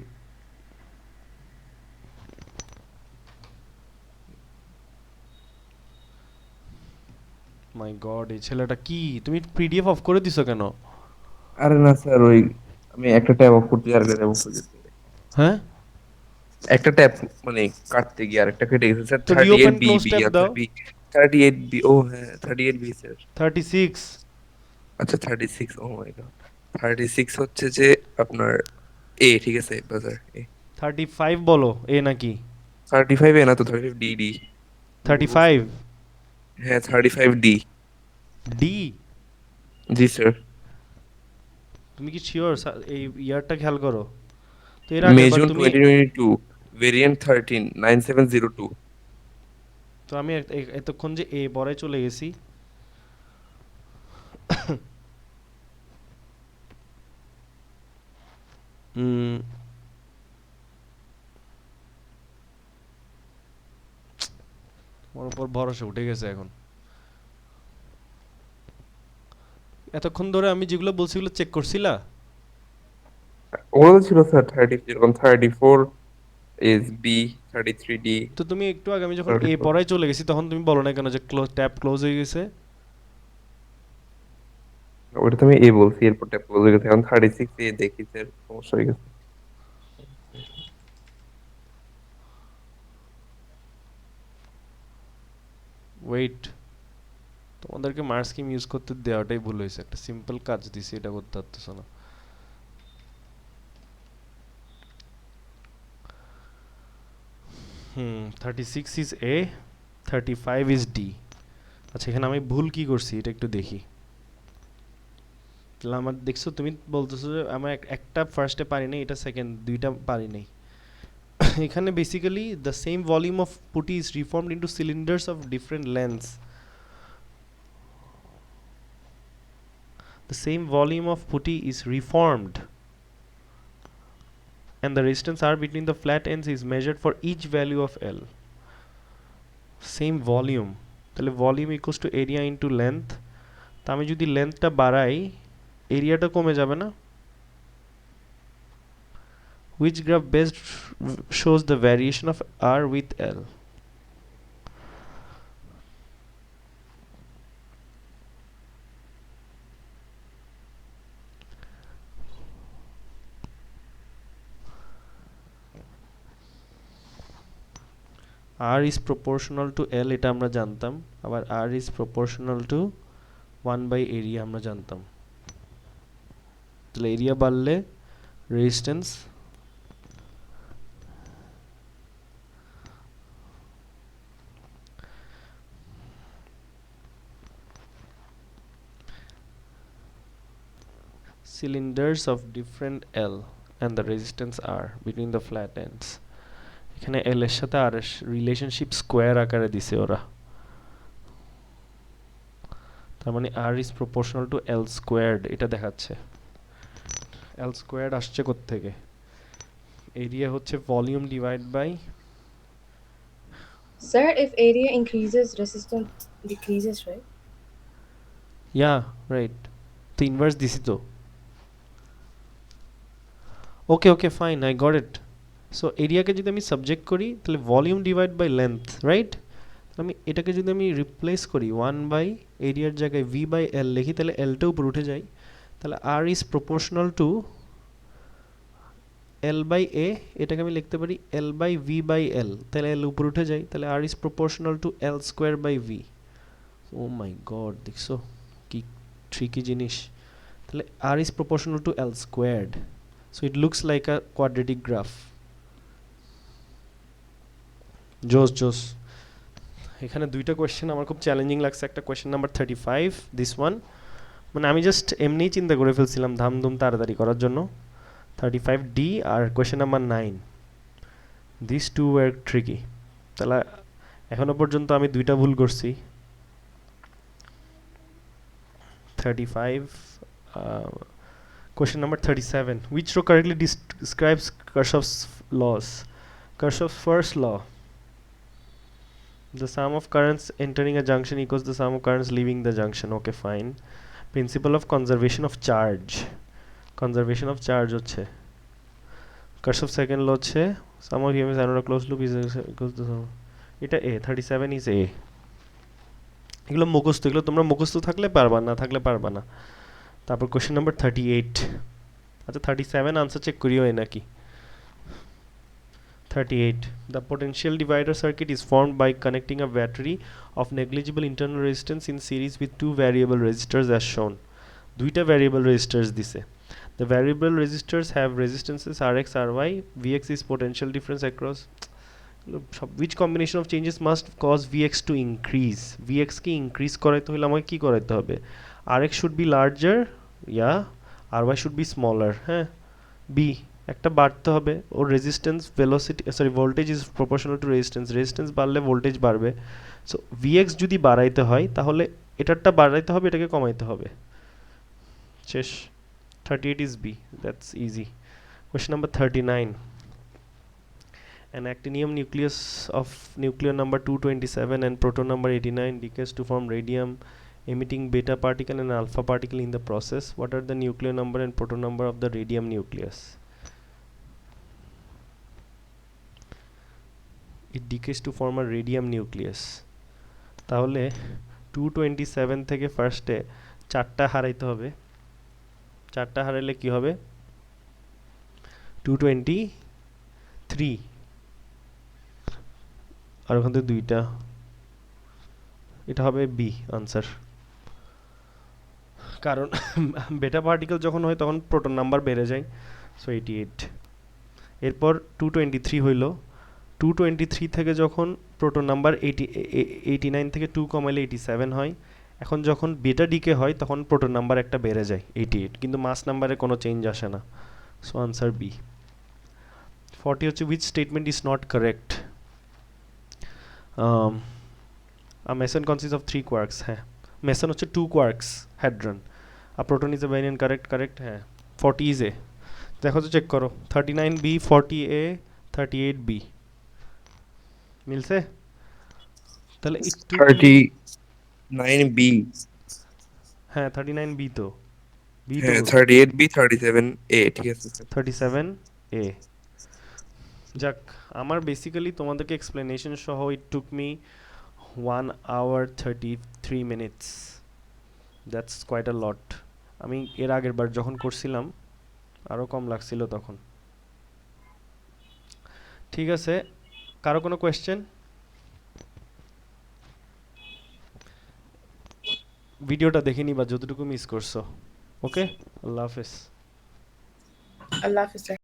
মাই গড, এই ছেলেটা কি, তুমি পিডিএফ অফ করে দিছো কেন? আরে না স্যার, ওই আমি একটা ট্যাব অফ করতে গিয়ে আরেকটা ট্যাব অফ করে দিচ্ছি। হ্যাঁ, একটা ট্যাব মানে কাটতে গিয়ে আরেকটা কেটে গেছে স্যার। তো thirty eight reopen B close B tab answer দাও। বি। 38 বি, ও হ্যাঁ 38 বি স্যার। 36। আচ্ছা 36, ও মাই গড। 36 হচ্ছে যে আপনার এ, ঠিক আছে বাজার এ। 35 বলো, এ নাকি? 35 এ না তো, 35 ডি ডি। ভুল বলছি 35 আমি। হ্যাঁ 35 ডি। ডি। জি স্যার। তুমি কি শিওর? এই ইয়ারটা খেয়াল করো তো, এর আগের মে বার জুন তুমি। 2022, ভেরিয়েন্ট 13 9702। তো আমি এতক্ষণ যে এ পরে চলে গেছি। উম, ওর উপর ভরসা উঠে গেছে এখন। এতক্ষণ ধরে আমি যেগুলো বলছি ওগুলো চেক করছিলা? ওগুলো তো ছিল স্যার 30, যেরকম 34 ইজ বি, 33 ডি। তো তুমি একটু আগে আমি যখন এ পড়ায় চলে গেছি তখন তুমি বলো না কেন যে ট্যাব ক্লোজ হয়ে গেছে? ওটা তো আমি এ বলছি, এরপর ট্যাপ ক্লোজ হয়ে গেছে, এখন 36 এ দেখি স্যার সমস্যা হয়ে গেছে। ওয়েট, তোমাদেরকে মার্ক স্কিম ইউজ করতে দেওয়াটাই ভুল হয়েছে। একটা সিম্পল কাজ দিছি, এটা করতে পারতেছ না। হুম, 36 ইজ এ, 35 ইজ ডি। আচ্ছা, এখানে আমি ভুল কি করছি এটা একটু দেখি। তাহলে আমার দেখছো, তুমি বলতেছো যে আমার একটা ফার্স্টে পারি নাই, এটা সেকেন্ড দুইটা পারি নাই। এখানে basically the same volume of putty is reformed into cylinders of different lengths. The same volume of putty is reformed and the resistance R between the flat ends is measured for each value of L. Same volume, তাহলে volume equals two area into length. তা আমি যদি লেন্থটা বাড়াই, এরিয়াটা কমে যাবে না? Which graph best shows the variation of R with L? R is proportional to L, এটা আমরা জানতাম। আবার R is proportional to 1 by area আমরা জানতাম। তাহলে এরিয়া বাড়লে resistance cylinders of different L and the resistance R between the flat ends. এখানে L এর সাথে R এর রিলেশনশিপ স্কোয়ার আকারে দিছে ওরা। তার মানে R is proportional to L squared, এটা দেখাচ্ছে। L squared আসছে কোত্থেকে? এরিয়া হচ্ছে volume divide by. Sir, if area increases, resistance decreases, right? Yeah, right. তো ইনভার্স দিছি তো। Okay okay fine, I got it. So এরিয়াকে যদি আমি সাবজেক্ট করি তাহলে volume divide by length, right? আমি এটাকে যদি আমি রিপ্লেস করি 1 বাই এরিয়ার জায়গায় ভি বাই এল লিখি, তাহলে এলটা উপর উঠে যায়। তাহলে R is proportional to L by A, এটাকে আমি লিখতে পারি L by V by L, তাহলে এল উপর উঠে যায়। তাহলে R is proportional to L square by V. Oh my God, দেখছো কি ট্রিকি জিনিস। তাহলে R is proportional to L squared, so it looks like a quadratic graph. জোস জোস। এখানে দুইটা কোয়েশ্চেন আমার খুব চ্যালেঞ্জিং লাগছে। একটা কোয়েশ্চেন নাম্বার 35, দিস ওয়ান, মানে আমি জাস্ট এমনিই চিন্তা করে ফেলছিলাম ধামধুম তাড়াতাড়ি করার জন্য। 35D আর question number 9, this two were tricky. তাহলে এখনো পর্যন্ত আমি দুইটা ভুল করছি। 35, question number 37, which row correctly describes Kirchhoff's laws? Kirchhoff's first law, the sum of currents entering a junction equals the sum of currents leaving the junction. Okay, fine. Principle of conservation of charge, conservation of charge হচ্ছে Kirchhoff's second law হচ্ছে sum of EMF and a closed loop is equals to sum. এটা A, 37 is A। এগুলো মুখস্থ, এগুলো তোমরা মুখস্থ থাকলে পারবা, না থাকলে পারবা না। তারপর কোশ্চেন নাম্বার 38, আচ্ছা 37 আনসার চেক করিও নাকি 38 the potential divider circuit is formed by connecting a battery of negligible internal resistance in series with two variable resistors as shown দুইটা variable resistors দিছে the variable resistors have resistances Rx Ry Vx is potential difference across which combination of changes must cause Vx to increase Vx K increase করাইতে হলে আমাকে কি করাইতে হবে Rx should be larger yeah Ry should be smaller হ্যাঁ B একটা বাড়তে হবে ওর resistance velocity sorry voltage is proportional to resistance resistance বাড়লে ভোল্টেজ বাড়বে সো Vx যদি বাড়াইতে হয় তাহলে এটারটা বাড়াইতে হবে এটাকে কমাইতে হবে শেষ 38 is B that's easy question number 39 an actinium nucleus of nuclear number 227 and proton number 89 decays to form radium emitting beta particle and alpha particle in the process what are the nuclear number and proton number of the radium nucleus it decays to form a radium nucleus তাহলে 227 থেকে ফার্স্টে চারটা হারাইতে হবে চারটা হারাইলে কি হবে 223 আর ওখান থেকে দুইটা এটা হবে বি আনসার কারণ বেটা পার্টিকেল যখন হয় তখন প্রোটন নাম্বার বেড়ে যায় সো 88 এরপর 223 হইল 223 থেকে যখন প্রোটন নাম্বার 89 থেকে 2 কমাইলে 87 হয় এখন যখন বেটা ডিকে হয় তখন প্রোটন নাম্বার একটা বেড়ে যায় 88 কিন্তু মাস নাম্বারে কোনো চেঞ্জ আসে না সো আনসার বি 40 হচ্ছে which statement is not correct a meson consists of 3 quarks হ্যাঁ meson হচ্ছে 2 quarks hadron a proton is a baryon correct হ্যাঁ 40 is a দেখো তো চেক করো 39b 40a 38b মিলছে তাহলে একটু 39B হ্যাঁ 39b তো b তো হ্যাঁ 38B 37A ঠিক আছে 37a যাক আমার বেসিক্যালি তোমাদেরকে এক্সপ্লেনেশন সহ it took me 1 hour 33 minutes that's quite a lot আমি এর আগের বার যখন করছিলাম আরও কম লাগছিল তখন ঠিক আছে কারো কোনো কোয়েশ্চেন ভিডিওটা দেখে নিবা যতটুকু মিস করছো ওকে আল্লাহ হাফেজ Allah Hafiz.